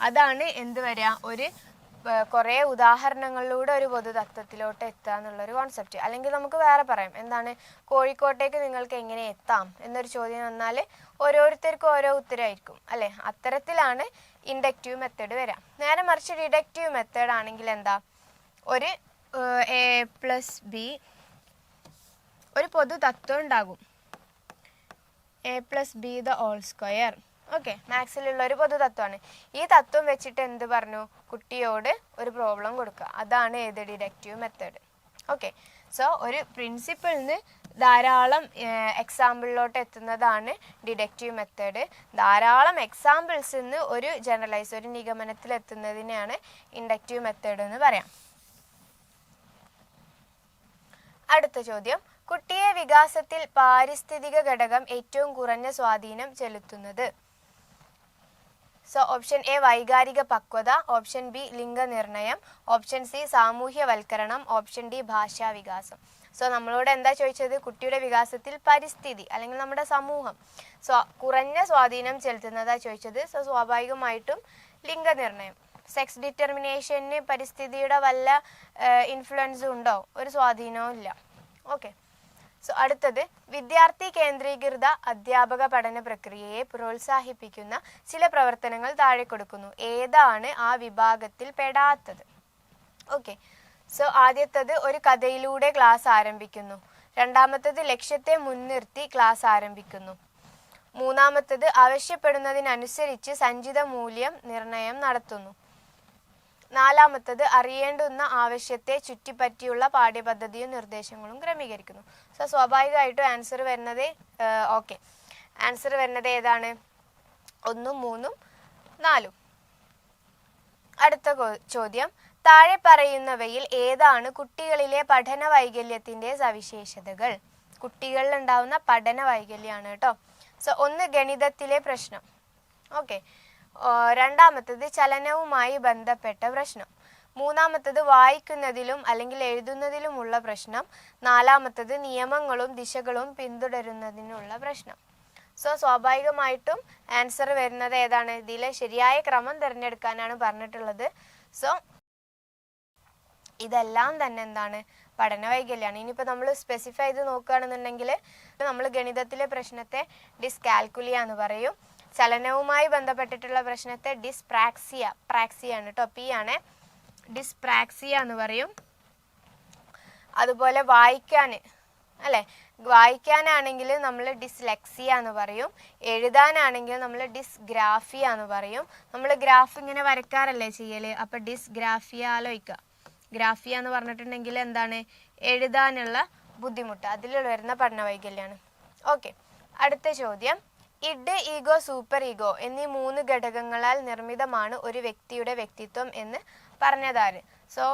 അതാണ് എന്ത് വരിക, ഒരു കുറേ ഉദാഹരണങ്ങളിലൂടെ ഒരു പൊതു തത്വത്തിലോട്ട് എത്തുക എന്നുള്ളൊരു കോൺസെപ്റ്റ്. അല്ലെങ്കിൽ നമുക്ക് വേറെ പറയാം, എന്താണ്, കോഴിക്കോട്ടേക്ക് നിങ്ങൾക്ക് എങ്ങനെ എത്താം എന്നൊരു ചോദ്യം വന്നാൽ ഓരോരുത്തർക്കും ഓരോ ഉത്തരമായിരിക്കും അല്ലേ. അത്തരത്തിലാണ് ഇൻഡക്റ്റീവ് മെത്തേഡ് വരാം. നേരെ മറിച്ച് ഡിഡക്റ്റീവ് മെത്തേഡ് ആണെങ്കിൽ എന്താ, ഒരു A+B ഒരു പൊതു തത്വം ഉണ്ടാകും, A+B². ഓക്കെ, മാത്സിലുള്ള ഒരു പൊതു തത്വമാണ്. ഈ തത്വം വെച്ചിട്ട് എന്ത് പറഞ്ഞു, കുട്ടിയോട് ഒരു പ്രോബ്ലം കൊടുക്കുക, അതാണ് ഏത്, ഡിഡക്റ്റീവ് മെത്തേഡ്. ഓക്കെ, സോ ഒരു പ്രിൻസിപ്പിളിൽ നിന്ന് ധാരാളം എക്സാമ്പിളിലോട്ട് എത്തുന്നതാണ് ഡിഡക്റ്റീവ് മെത്തേഡ്. ധാരാളം എക്സാമ്പിൾസിൽ നിന്ന് ഒരു നിഗമനത്തിൽ എത്തുന്നതിനെയാണ് ഇൻഡക്റ്റീവ് മെത്തേഡ് എന്ന് പറയാം. അടുത്ത ചോദ്യം, കുട്ടിയെ വികാസത്തിൽ പാരിസ്ഥിതിക ഘടകം ഏറ്റവും കുറഞ്ഞ സ്വാധീനം ചെലുത്തുന്നത്? സോ ഓപ്ഷൻ എ, വൈകാരിക പക്വത. ഓപ്ഷൻ ബി, ലിംഗനിർണയം. ഓപ്ഷൻ സി, സാമൂഹ്യവൽക്കരണം. ഓപ്ഷൻ ഡി, ഭാഷാ വികാസം. സോ നമ്മളോട് എന്താ ചോദിച്ചത്, കുട്ടിയുടെ വികാസത്തിൽ പരിസ്ഥിതി അല്ലെങ്കിൽ നമ്മുടെ സമൂഹം കുറഞ്ഞ സ്വാധീനം ചെലുത്തുന്നതാ ചോദിച്ചത്. സോ സ്വാഭാവികമായിട്ടും ലിംഗനിർണയം. സെക്സ് ഡിറ്റർമിനേഷന് പരിസ്ഥിതിയുടെ വല്ല ഇൻഫ്ലുവൻസും ഉണ്ടോ? ഒരു സ്വാധീനവും ഇല്ല. ഓക്കെ, സോ അടുത്തത് വിദ്യാർത്ഥി കേന്ദ്രീകൃത അധ്യാപക പഠന പ്രക്രിയയെ പ്രോത്സാഹിപ്പിക്കുന്ന ചില പ്രവർത്തനങ്ങൾ താഴെ കൊടുക്കുന്നു. ഏതാണ് ആ വിഭാഗത്തിൽ പെടാത്തത്? ഓക്കെ, സോ ആദ്യത്തത് ഒരു കഥയിലൂടെ ക്ലാസ് ആരംഭിക്കുന്നു. രണ്ടാമത്തത് ലക്ഷ്യത്തെ മുൻനിർത്തി ക്ലാസ് ആരംഭിക്കുന്നു. മൂന്നാമത്തത് ആവശ്യപ്പെടുന്നതിനനുസരിച്ച് സഞ്ചിത മൂല്യം നിർണയം നടത്തുന്നു. നാലാമത്തത് അറിയേണ്ടുന്ന ആവശ്യത്തെ ചുറ്റിപ്പറ്റിയുള്ള പാഠ്യപദ്ധതിയും നിർദ്ദേശങ്ങളും ക്രമീകരിക്കുന്നു. സോ സ്വാഭാവികമായിട്ടും ആൻസർ വരുന്നത് ആൻസർ വരുന്നത് ഏതാണ്? 1, 3, 4. അടുത്ത ചോദ്യം, താഴെ പറയുന്നവയിൽ ഏതാണ് കുട്ടികളിലെ പഠന വൈകല്യത്തിന്റെ സവിശേഷതകൾ? കുട്ടികളിൽ ഉണ്ടാവുന്ന പഠന വൈകല്യമാണ് കേട്ടോ. സോ 1 ഗണിതത്തിലെ പ്രശ്നം. ഓക്കെ, രണ്ടാമത്തത് ചലനവുമായി ബന്ധപ്പെട്ട പ്രശ്നം. മൂന്നാമത്തത് വായിക്കുന്നതിലും അല്ലെങ്കിൽ എഴുതുന്നതിലുമുള്ള പ്രശ്നം. നാലാമത്തത് നിയമങ്ങളും ദിശകളും പിന്തുടരുന്നതിനുള്ള പ്രശ്നം. സോ സ്വാഭാവികമായിട്ടും ആൻസർ വരുന്നത് ഏതാണ്? ഇതിലെ ശരിയായ ക്രമം തിരഞ്ഞെടുക്കാനാണ് പറഞ്ഞിട്ടുള്ളത്. സോ ഇതെല്ലാം തന്നെ എന്താണ്? പഠന വൈകല്യമാണ്. ഇനിയിപ്പോൾ നമ്മൾ സ്പെസിഫൈ ചെയ്ത് നോക്കുകയാണെന്നുണ്ടെങ്കിൽ നമ്മൾ ഗണിതത്തിലെ പ്രശ്നത്തെ ഡിസ്കാൽക്കുലിയ എന്ന് പറയും. ചലനവുമായി ബന്ധപ്പെട്ടിട്ടുള്ള പ്രശ്നത്തെ പ്രാക്സിയ ആണ് കേട്ടോ, പി ആണ്, ഡിസ്പ്രാക്സിയ എന്ന് പറയും. അതുപോലെ വായിക്കാനാണെങ്കിൽ നമ്മൾ ഡിസ്ലെക്സിയ എന്ന് പറയും. എഴുതാനാണെങ്കിൽ നമ്മൾ ഡിസ്ഗ്രാഫിയ എന്ന് പറയും. നമ്മൾ ഗ്രാഫ് ഇങ്ങനെ വരക്കാറല്ലേ ചെയ്യല്, അപ്പം ഡിസ്ഗ്രാഫിയ ആലോചിക്കുക. ഗ്രാഫിയ എന്ന് പറഞ്ഞിട്ടുണ്ടെങ്കിൽ എന്താണ്? എഴുതാനുള്ള ബുദ്ധിമുട്ട്, അതിൽ വരുന്ന പഠന വൈകല്യമാണ്. ഓക്കെ, അടുത്ത ചോദ്യം, ഇഡ്, ഈഗോ, സൂപ്പർ ഈഗോ എന്നീ 3 ഘടകങ്ങളാൽ നിർമ്മിതമാണ് ഒരു വ്യക്തിയുടെ വ്യക്തിത്വം എന്ന് പറഞ്ഞതാര്? So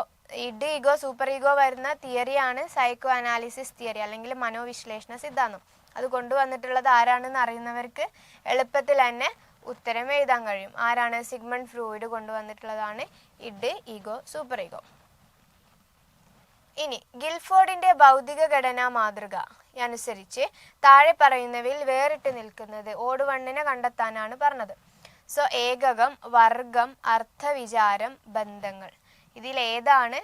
id, ego, super ego വരുന്ന തിയറിയാണ് സൈക്കോ അനാലിസിസ് തിയറി അല്ലെങ്കിൽ മനോവിശ്ലേഷണ സിദ്ധാന്തം. അത് കൊണ്ടുവന്നിട്ടുള്ളത് ആരാണെന്ന് അറിയുന്നവർക്ക് എളുപ്പത്തിൽ തന്നെ ഉത്തരം എഴുതാൻ കഴിയും. ആരാണ്? സിഗ്മണ്ട് ഫ്രോയിഡ് കൊണ്ടുവന്നിട്ടുള്ളതാണ് ഇഡ്, ഈഗോ, സൂപ്പർ ഈഗോ. ഇനി ഗിൽഫോർഡിന്റെ ഭൗതിക ഘടനാ മാതൃക അനുസരിച്ച് താഴെ പറയുന്നവയിൽ വേറിട്ട് നിൽക്കുന്നത് ഓട്1 കണ്ടെത്താനാണ് പറഞ്ഞത്. സോ ഏകകം, വർഗം, അർത്ഥവിചാരം, ബന്ധങ്ങൾ, ഇതിലേതാണ്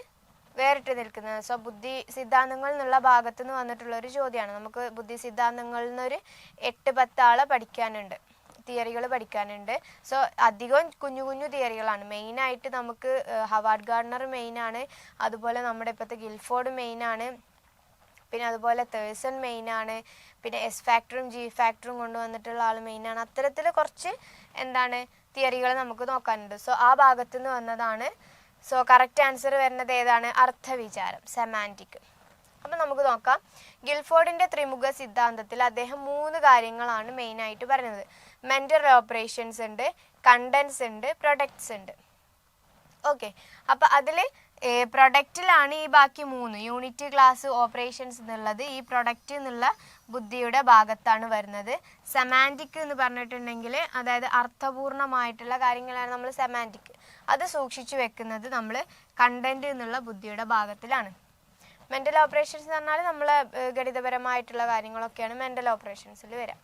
വേറിട്ട് നിൽക്കുന്നത്? സോ ബുദ്ധി സിദ്ധാന്തങ്ങൾ എന്നുള്ള ഭാഗത്തു നിന്ന് വന്നിട്ടുള്ള ഒരു ചോദ്യമാണ്. നമുക്ക് ബുദ്ധി സിദ്ധാന്തങ്ങളിൽ നിന്നൊരു 8-10 ആളെ പഠിക്കാനുണ്ട്, തിയറികൾ പഠിക്കാനുണ്ട്. സോ അധികം കുഞ്ഞു കുഞ്ഞു തിയറികളാണ്. മെയിനായിട്ട് നമുക്ക് ഹവാർഡ് ഗാർഡനർ മെയിനാണ്, അതുപോലെ നമ്മുടെ ഇപ്പോഴത്തെ ഗിൽഫോർഡ് മെയിനാണ്, പിന്നെ അതുപോലെ തേഴ്സൺ മെയിനാണ്, പിന്നെ എസ് ഫാക്ടറും ജി ഫാക്ടറും കൊണ്ടുവന്നിട്ടുള്ള ആൾ മെയിനാണ്. അത്തരത്തിൽ കുറച്ച് തിയറികൾ നമുക്ക് നോക്കാനുണ്ട്. സോ ആ ഭാഗത്തു നിന്ന് വന്നതാണ്. സോ കറക്റ്റ് ആൻസർ വരുന്നത് ഏതാണ്? അർത്ഥവിചാരം, സെമാൻറ്റിക്. അപ്പം നമുക്ക് നോക്കാം. ഗിൽഫോർഡിന്റെ ത്രിമുഖ സിദ്ധാന്തത്തിൽ അദ്ദേഹം 3 കാര്യങ്ങളാണ് മെയിനായിട്ട് പറയുന്നത്. മെന്റൽ ഓപ്പറേഷൻസ് ഉണ്ട്, കണ്ടൻസ് ഉണ്ട്, പ്രൊഡക്ട്സ് ഉണ്ട്. ഓക്കെ, അപ്പം അതിൽ പ്രൊഡക്റ്റിലാണ് ഈ ബാക്കി 3 യൂണിറ്റ്, ക്ലാസ്, ഓപ്പറേഷൻസ് എന്നുള്ളത് ഈ പ്രൊഡക്റ്റ് എന്നുള്ള ബുദ്ധിയുടെ ഭാഗത്താണ് വരുന്നത്. സെമാൻറ്റിക് എന്ന് പറഞ്ഞിട്ടുണ്ടെങ്കിൽ അതായത് അർത്ഥപൂർണമായിട്ടുള്ള കാര്യങ്ങളാണ് നമ്മൾ സെമാൻറ്റിക്. അത് സൂക്ഷിച്ചു വെക്കുന്നത് നമ്മൾ കണ്ടന്റ് എന്നുള്ള ബുദ്ധിയുടെ ഭാഗത്തിലാണ്. മെൻ്റൽ ഓപ്പറേഷൻസ് എന്ന് പറഞ്ഞാൽ നമ്മൾ ഗണിതപരമായിട്ടുള്ള കാര്യങ്ങളൊക്കെയാണ് മെൻ്റൽ ഓപ്പറേഷൻസിൽ വരാം.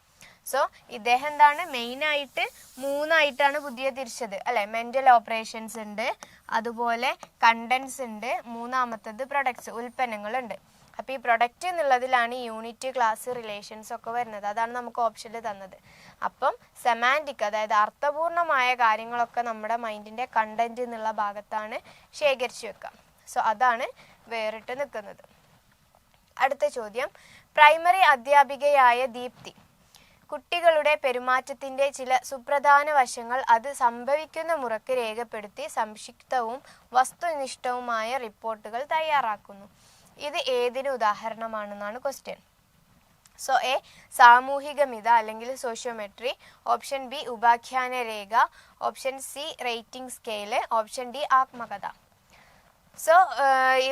സോ ഇദ്ദേഹം എന്താണ് മെയിനായിട്ട് 3 ആയിട്ടാണ് ബുദ്ധിയെ തിരിച്ചത് അല്ലേ? മെൻ്റൽ ഓപ്പറേഷൻസ് ഉണ്ട്, അതുപോലെ കണ്ടൻസ് ഉണ്ട്, മൂന്നാമത്തത് പ്രൊഡക്ട്സ്, ഉൽപ്പന്നങ്ങളുണ്ട്. അപ്പോൾ ഈ പ്രൊഡക്റ്റ് എന്നുള്ളതിലാണ് യൂണിറ്റ്, ക്ലാസ്, റിലേഷൻസ് ഒക്കെ വരുന്നത്. അതാണ് നമുക്ക് ഓപ്ഷനിൽ തന്നത്. അപ്പം സെമാൻറ്റിക് അതായത് അർത്ഥപൂർണമായ കാര്യങ്ങളൊക്കെ നമ്മുടെ മൈൻഡിൻ്റെ കണ്ടന്റ് എന്നുള്ള ഭാഗത്താണ് ശേഖരിച്ചു വെക്കുക. സോ അതാണ് വേറിട്ട് നിൽക്കുന്നത്. അടുത്ത ചോദ്യം, പ്രൈമറി അധ്യാപികയായ ദീപ്തി കുട്ടികളുടെ പെരുമാറ്റത്തിൻ്റെ ചില സുപ്രധാന വശങ്ങൾ അത് സംഭവിക്കുന്ന മുറക്ക് രേഖപ്പെടുത്തി സംക്ഷിപ്തവും വസ്തുനിഷ്ഠവുമായ റിപ്പോർട്ടുകൾ തയ്യാറാക്കുന്നു. ഇത് ഏതിന് ഉദാഹരണമാണെന്നാണ് ക്വസ്റ്റ്യൻ. സോ എ സാമൂഹികമിത അല്ലെങ്കിൽ സോഷ്യോമെട്രി, ഓപ്ഷൻ ബി ഉപാഖ്യാന രേഖ, option C rating scale, option D ആത്മകഥ. സോ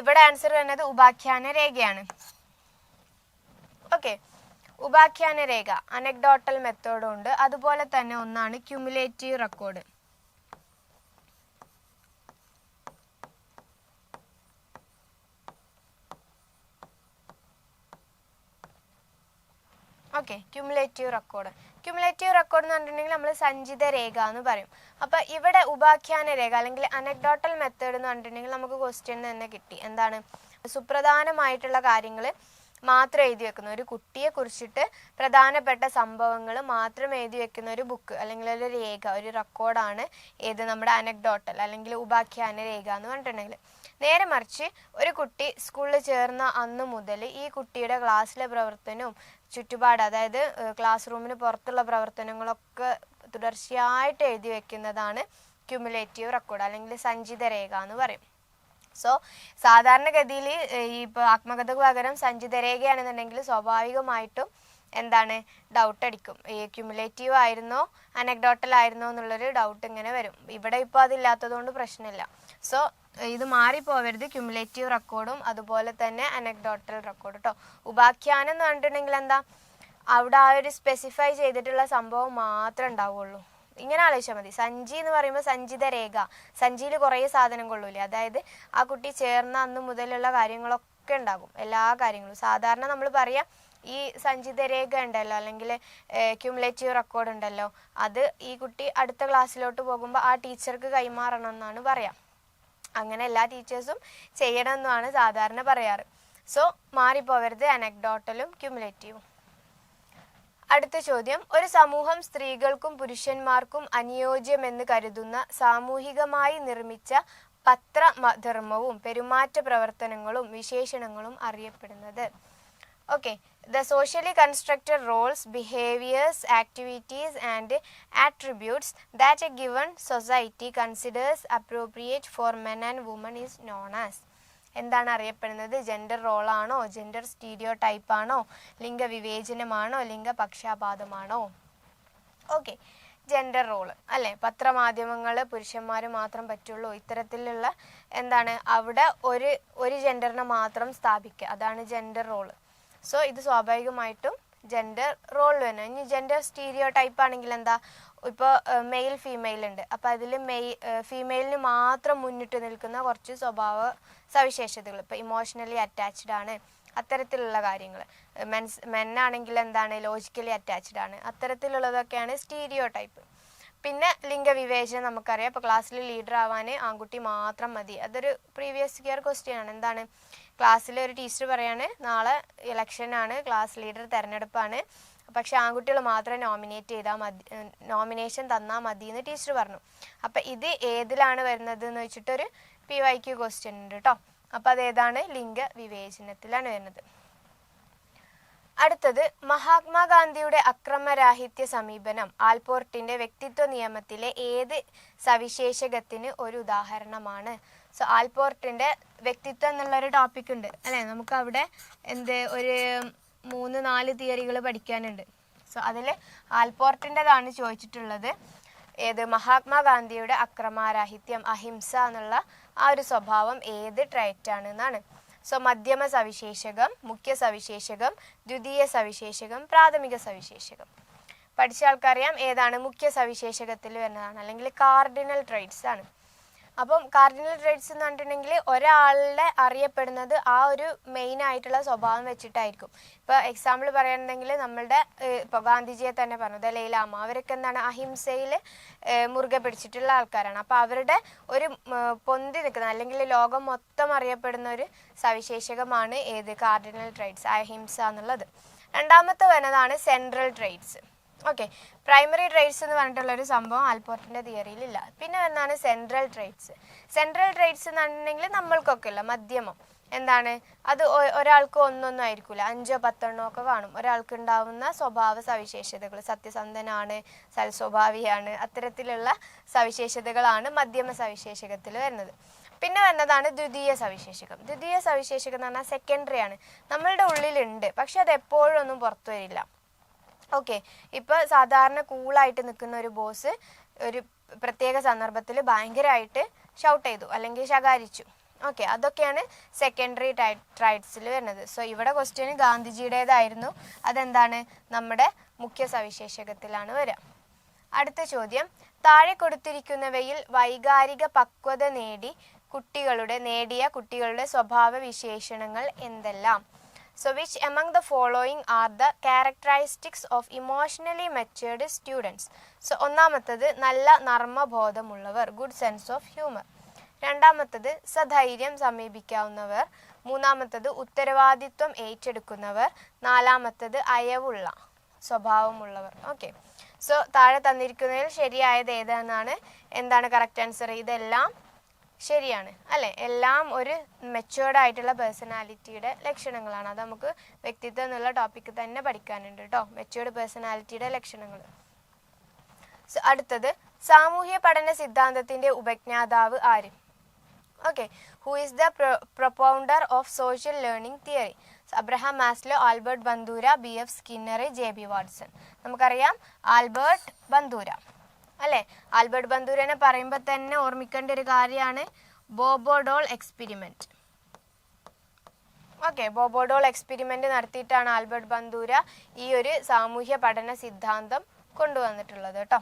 ഇവിടെ ആൻസർ വരുന്നത് ഉപാഖ്യാന രേഖയാണ്. ഓക്കെ, ഉപാഖ്യാന രേഖ അനക്ഡോട്ടൽ മെത്തേഡും ഉണ്ട്, അതുപോലെ തന്നെ ഒന്നാണ് cumulative record. Okay, cumulative record എന്ന് പറഞ്ഞിട്ടുണ്ടെങ്കിൽ നമ്മൾ സഞ്ചിത രേഖ എന്ന് പറയും. അപ്പോൾ ഇവിടെ ഉപാഖ്യാന രേഖ അല്ലെങ്കിൽ അനക്ഡോട്ടൽ മെത്തേഡ് എന്ന് പറഞ്ഞിട്ടുണ്ടെങ്കിൽ നമുക്ക് ക്വസ്റ്റ്യൻ തന്നെ കിട്ടി. എന്താണ്? സുപ്രധാനമായിട്ടുള്ള കാര്യങ്ങൾ മാത്രം എഴുതി വെക്കുന്ന, ഒരു കുട്ടിയെ കുറിച്ചിട്ട് പ്രധാനപ്പെട്ട സംഭവങ്ങൾ മാത്രം എഴുതി വെക്കുന്ന ഒരു ബുക്ക് അല്ലെങ്കിൽ ഒരു രേഖ, ഒരു റെക്കോർഡാണ് ഏത് നമ്മുടെ അനക്ഡോട്ടൽ അല്ലെങ്കിൽ ഉപാഖ്യാന രേഖ എന്ന് പറഞ്ഞിട്ടുണ്ടെങ്കിൽ. നേരെ മറിച്ച് ഒരു കുട്ടി സ്കൂളിൽ ചേർന്ന അന്ന് മുതൽ ഈ കുട്ടിയുടെ ക്ലാസ്സിലെ പ്രവർത്തനവും ചുറ്റുപാട്, അതായത് ക്ലാസ് റൂമിന് പുറത്തുള്ള പ്രവർത്തനങ്ങളൊക്കെ തുടർച്ചയായിട്ട് എഴുതി വെക്കുന്നതാണ് ക്യുമുലേറ്റീവ് റെക്കോർഡ് അല്ലെങ്കിൽ സഞ്ചിത രേഖ എന്ന് പറയും. സോ സാധാരണഗതിയിൽ ഈ ഇപ്പോൾ ആത്മകഥക്ക് പകരം സഞ്ചിത രേഖയാണെന്നുണ്ടെങ്കിൽ സ്വാഭാവികമായിട്ടും എന്താണ് ഡൗട്ട് അടിക്കും, ഈ ക്യുമുലേറ്റീവ് ആയിരുന്നോ അനക്ഡോട്ടൽ ആയിരുന്നോ എന്നുള്ളൊരു ഡൗട്ട് ഇങ്ങനെ വരും. ഇവിടെ ഇപ്പോൾ അതില്ലാത്തത് കൊണ്ട് പ്രശ്നമില്ല. സോ ഇത് മാറിപ്പോവരുത്, ക്യുമുലേറ്റീവ് റെക്കോർഡും അതുപോലെ തന്നെ അനക്ഡോട്ടൽ റെക്കോർഡ് കേട്ടോ. ഉപാഖ്യാനം എന്ന് പറഞ്ഞിട്ടുണ്ടെങ്കിൽ എന്താ, അവിടെ ആ ഒരു സ്പെസിഫൈ ചെയ്തിട്ടുള്ള സംഭവം മാത്രമേ ഉണ്ടാവുള്ളൂ. ഇങ്ങനെ ആലോചിച്ചാൽ മതി. സഞ്ചി എന്ന് പറയുമ്പോൾ സഞ്ചിത രേഖ, സഞ്ചിയിൽ കുറേ സാധനം കൊള്ളൂലേ, അതായത് ആ കുട്ടി ചേർന്ന അന്ന് മുതലുള്ള കാര്യങ്ങളൊക്കെ ഉണ്ടാകും, എല്ലാ കാര്യങ്ങളും. സാധാരണ നമ്മൾ പറയാം ഈ സഞ്ചിത രേഖ ഉണ്ടല്ലോ അല്ലെങ്കിൽ ക്യുമുലേറ്റീവ് റെക്കോർഡ് ഉണ്ടല്ലോ, അത് ഈ കുട്ടി അടുത്ത ക്ലാസ്സിലോട്ട് പോകുമ്പോൾ ആ ടീച്ചർക്ക് കൈമാറണം എന്നാണ് പറയാം. അങ്ങനെ എല്ലാ ടീച്ചേഴ്സും ചെയ്യണം എന്നാണ് സാധാരണ പറയാറ്. സോ മാറിപ്പോവരുത് അനക്ഡോട്ടലും ക്യുമുലേറ്റീവും. അടുത്ത ചോദ്യം, ഒരു സമൂഹം സ്ത്രീകൾക്കും പുരുഷന്മാർക്കും അനുയോജ്യമെന്ന് കരുതുന്ന സാമൂഹികമായി നിർമ്മിച്ച പത്രധർമ്മവും പെരുമാറ്റ പ്രവർത്തനങ്ങളും വിശേഷണങ്ങളും അറിയപ്പെടുന്നത്. Okay, the socially constructed roles, behaviors, activities and attributes that a given society considers appropriate for men and women is known as. എന്താണ് അറിയപ്പെടുന്നത്? ജെൻഡർ റോളാണോ, ജെൻഡർ സ്റ്റീരിയോ ടൈപ്പാണോ, ലിംഗവിവേചനമാണോ, ലിംഗപക്ഷാപാതമാണോ? ഓക്കെ, ജെൻഡർ റോള് അല്ലേ. പത്രമാധ്യമങ്ങൾ പുരുഷന്മാർ മാത്രം പറ്റുള്ളൂ, ഇത്തരത്തിലുള്ള എന്താണ് അവിടെ ഒരു ജെൻഡറിനെ മാത്രം സ്ഥാപിക്കുക, അതാണ് ജെൻഡർ റോള്. സോ ഇത് സ്വാഭാവികമായിട്ടും ജെൻഡർ റോൾ തന്നെ. ഇനി ജെൻഡർ സ്റ്റീരിയോ ടൈപ്പ് ആണെങ്കിൽ എന്താ, ഇപ്പോൾ മെയിൽ ഫീമെയിൽ ഉണ്ട്, അപ്പോൾ അതിൽ ഫീമെയിലിന് മാത്രം മുന്നിട്ട് നിൽക്കുന്ന കുറച്ച് സ്വഭാവ സവിശേഷതകൾ, ഇപ്പോൾ ഇമോഷണലി അറ്റാച്ച്ഡ് ആണ്, അത്തരത്തിലുള്ള കാര്യങ്ങൾ. മെന്നാണെങ്കിൽ എന്താണ്, ലോജിക്കലി അറ്റാച്ച്ഡ് ആണ്, അത്തരത്തിലുള്ളതൊക്കെയാണ് സ്റ്റീരിയോ ടൈപ്പ്. പിന്നെ ലിംഗവിവേചനം നമുക്കറിയാം. ഇപ്പോൾ ക്ലാസ്സിൽ ലീഡർ ആവാൻ ആൺകുട്ടി മാത്രം മതി. അതൊരു പ്രീവിയസ് ഇയർ ക്വസ്റ്റ്യൻ ആണ്. എന്താണ്, ക്ലാസ്സിൽ ഒരു ടീച്ചർ പറയാണ് നാളെ ഇലക്ഷനാണ്, ക്ലാസ് ലീഡർ തിരഞ്ഞെടുപ്പാണ്, പക്ഷെ ആൺകുട്ടികൾ മാത്രം നോമിനേറ്റ് ചെയ്താൽ മതി, നോമിനേഷൻ തന്നാൽ മതി എന്ന് ടീച്ചർ പറഞ്ഞു. അപ്പം ഇത് ഏതിലാണ് വരുന്നത് എന്ന് വെച്ചിട്ടൊരു PYQ ക്വസ്റ്റ്യൻ ഉണ്ട് കേട്ടോ. അപ്പം അതേതാണ്, ലിംഗവിവേചനത്തിലാണ് വരുന്നത്. അടുത്തത്, മഹാത്മാഗാന്ധിയുടെ അക്രമരാഹിത്യ സമീപനം ആൽപോർട്ടിന്റെ വ്യക്തിത്വ നിയമത്തിലെ ഏത് സവിശേഷകത്തിന് ഒരു ഉദാഹരണമാണ്? സോ ആൽപോർട്ടിന്റെ വ്യക്തിത്വം എന്നുള്ളൊരു ടോപ്പിക് ഉണ്ട് അല്ലേ, നമുക്ക് അവിടെ ഒരു 3-4 തിയറികൾ പഠിക്കാനുണ്ട്. സോ അതിൽ ആൽപോർട്ടിൻ്റെതാണ് ചോദിച്ചിട്ടുള്ളത്. ഏത് മഹാത്മാഗാന്ധിയുടെ അക്രമരാഹിത്യം, അഹിംസ എന്നുള്ള ആ ഒരു സ്വഭാവം ഏത് ട്രൈറ്റാണ് എന്നാണ്. സോ മധ്യമ സവിശേഷകം, മുഖ്യ സവിശേഷകം, ദ്വിതീയ സവിശേഷകം, പ്രാഥമിക സവിശേഷകം. പഠിച്ച ആൾക്കറിയാം ഏതാണ് മുഖ്യ സവിശേഷകത്തിൽ വരുന്നതാണ്, അല്ലെങ്കിൽ കാർഡിനൽ ട്രൈറ്റ്സ് ആണ്. അപ്പം കാർഡിനൽ ട്രൈറ്റ്സ് എന്ന് പറഞ്ഞിട്ടുണ്ടെങ്കിൽ ഒരാളുടെ അറിയപ്പെടുന്നത് ആ ഒരു മെയിൻ ആയിട്ടുള്ള സ്വഭാവം വെച്ചിട്ടായിരിക്കും. ഇപ്പോൾ എക്സാമ്പിൾ പറയുകയാണെന്നുണ്ടെങ്കിൽ നമ്മളുടെ ഇപ്പോൾ ഗാന്ധിജിയെ തന്നെ പറഞ്ഞു, ദലൈലാമ, അവരൊക്കെ എന്താണ് അഹിംസയിൽ മുറുകെ പിടിച്ചിട്ടുള്ള ആൾക്കാരാണ്. അപ്പോൾ അവരുടെ ഒരു പൊന്തി നിൽക്കുന്ന അല്ലെങ്കിൽ ലോകം മൊത്തം അറിയപ്പെടുന്ന ഒരു സവിശേഷകമാണ് ഏത് കാർഡിനൽ ട്രൈറ്റ്സ്, അഹിംസ എന്നുള്ളത്. രണ്ടാമത്തെ വരുന്നതാണ് central traits. Okay, primary traits എന്ന് പറഞ്ഞിട്ടുള്ളൊരു സംഭവം ആൽപോർട്ടിൻ്റെ തിയറിയിലില്ല. പിന്നെ വരുന്നതാണ് സെൻട്രൽ ട്രൈറ്റ്സ്. സെൻട്രൽ ട്രൈറ്റ്സ് എന്ന് പറഞ്ഞിട്ടുണ്ടെങ്കിൽ നമ്മൾക്കൊക്കെ ഉള്ള മധ്യമം എന്താണ്, അത് ഒരാൾക്ക് ഒന്നൊന്നും ആയിരിക്കില്ല, 5-10 ഒക്കെ കാണും. ഒരാൾക്ക് ഉണ്ടാവുന്ന സ്വഭാവ സവിശേഷതകൾ, സത്യസന്ധനാണ്, സൽസ്വഭാവിയാണ്, അത്തരത്തിലുള്ള സവിശേഷതകളാണ് മധ്യമ സവിശേഷകത്തിൽ വരുന്നത്. പിന്നെ വരുന്നതാണ് ദ്വിതീയ സവിശേഷകം. ദ്വിതീയ സവിശേഷകം എന്ന് പറഞ്ഞാൽ സെക്കൻഡറി ആണ്, നമ്മളുടെ ഉള്ളിലുണ്ട് പക്ഷെ അത് എപ്പോഴും ഒന്നും പുറത്തു വരില്ല. ഓക്കെ, ഇപ്പോൾ സാധാരണ കൂളായിട്ട് നിൽക്കുന്ന ഒരു ബോസ് ഒരു പ്രത്യേക സന്ദർഭത്തിൽ ഭയങ്കരമായിട്ട് ഷൗട്ട് ചെയ്തു അല്ലെങ്കിൽ ശകാരിച്ചു. ഓക്കെ, അതൊക്കെയാണ് സെക്കൻഡറി ട്രൈറ്റ്സിൽ വരുന്നത്. സോ ഇവിടെ ക്വസ്റ്റ്യൻ ഗാന്ധിജിയുടേതായിരുന്നു, അതെന്താണ് നമ്മുടെ മുഖ്യ സവിശേഷകത്തിലാണ് വരിക. അടുത്ത ചോദ്യം, താഴെ കൊടുത്തിരിക്കുന്നവയിൽ വൈകാരിക പക്വത നേടിയ കുട്ടികളുടെ സ്വഭാവ വിശേഷണങ്ങൾ എന്തെല്ലാം? So which among the following are the characteristics of emotionally matured students? So ഒന്നാമത്തത് നല്ല നർമ്മബോധമുള്ളവർ, ഗുഡ് സെൻസ് ഓഫ് ഹ്യൂമർ. രണ്ടാമത്തത് സധൈര്യം സമീപിക്കാവുന്നവർ, മൂന്നാമത്തത് ഉത്തരവാദിത്വം ഏറ്റെടുക്കുന്നവർ, നാലാമത്തത് അയവുള്ള സ്വഭാവമുള്ളവർ. ഓക്കെ, സോ താഴെ തന്നിരിക്കുന്നതിൽ ശരിയായത് ഏതാണെന്നാണ് എന്താണ് കറക്റ്റ് ആൻസർ? ഇതെല്ലാം ശരിയാണ് അല്ലേ? എല്ലാം ഒരു മെച്ചുവേർഡ് ആയിട്ടുള്ള പേഴ്സണാലിറ്റിയുടെ ലക്ഷണങ്ങളാണ്. അത് നമുക്ക് വ്യക്തിത്വം എന്നുള്ള ടോപ്പിക്ക് തന്നെ പഠിക്കാനുണ്ട് കേട്ടോ, മെച്ചുവേർഡ് പേഴ്സണാലിറ്റിയുടെ ലക്ഷണങ്ങൾ. അടുത്തത് സാമൂഹ്യ പഠന സിദ്ധാന്തത്തിന്റെ ഉപജ്ഞാതാവ് ആര്? Okay, who is the propounder of social learning theory? Abraham Maslow, Albert Bandura, BF Skinner, JB Watson. നമുക്കറിയാം ആൽബർട്ട് ബന്ദൂര അല്ലേ? ആൽബർട്ട് ബന്ദൂരനെ പറയുമ്പോൾ തന്നെ ഓർമ്മിക്കേണ്ട ഒരു കാര്യമാണ് Bobo doll experiment. Okay, Bobo doll experiment നടത്തിയിട്ടാണ് ആൽബർട്ട് ബന്ദൂര ഈ ഒരു സാമൂഹ്യ പഠന സിദ്ധാന്തം കൊണ്ടുവന്നിട്ടുള്ളത് കേട്ടോ.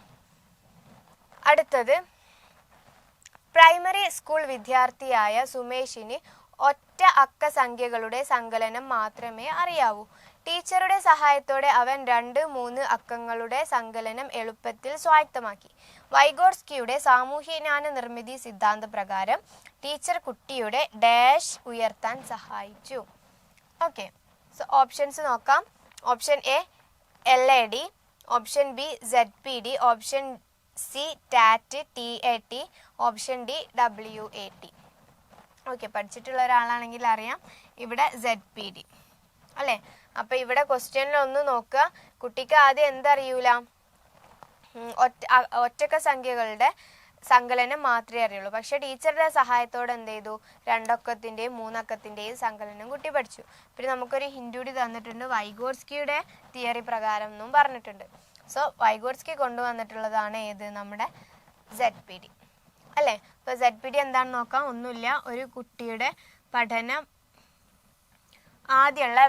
അടുത്തത് പ്രൈമറി സ്കൂൾ വിദ്യാർത്ഥിയായ സുമേഷിന് ഒറ്റ അക്ക സംഖ്യകളുടെ സങ്കലനം മാത്രമേ അറിയാവൂ. ടീച്ചറുടെ സഹായത്തോടെ അവൻ 2, 3 അക്കങ്ങളുടെ സങ്കലനം എളുപ്പത്തിൽ സ്വായത്തമാക്കി. വൈഗോട്സ്കിയുടെ സാമൂഹ്യജ്ഞാന നിർമ്മിതി സിദ്ധാന്ത പ്രകാരം ടീച്ചർ കുട്ടിയുടെ ഡാഷ് ഉയർത്താൻ സഹായിച്ചു. ഓക്കെ, സോ ഓപ്ഷൻസ് നോക്കാം. Option A LAD, option B ZPD, option C TAT, option D WAT. Okay, പഠിച്ചിട്ടുള്ള ഒരാളാണെങ്കിൽ അറിയാം ഇവിടെ ZPD അല്ലേ? അപ്പം ഇവിടെ ക്വസ്റ്റ്യനിൽ ഒന്ന് നോക്കുക. കുട്ടിക്ക് ആദ്യം എന്തറിയൂല? ഒറ്റക്ക സംഖ്യകളുടെ സങ്കലനം മാത്രമേ അറിയുള്ളൂ. പക്ഷെ ടീച്ചറുടെ സഹായത്തോടെ എന്ത് ചെയ്തു? 2 അക്കത്തിൻ്റെയും 3 അക്കത്തിൻ്റെയും സങ്കലനം കുട്ടി പഠിച്ചു. പിന്നെ നമുക്കൊരു ഹിന്റ് കൂടി തന്നിട്ടുണ്ട്, വൈഗോട്സ്കിയുടെ തിയറി പ്രകാരം എന്നും പറഞ്ഞിട്ടുണ്ട്. സോ വൈഗോട്സ്കി കൊണ്ടുവന്നിട്ടുള്ളതാണ് ഏത്? നമ്മുടെ ZPD അല്ലേ? അപ്പോൾ ZPD എന്താണെന്ന് നോക്കാം. ഒന്നുമില്ല, ഒരു കുട്ടിയുടെ പഠനം ആദ്യമുള്ള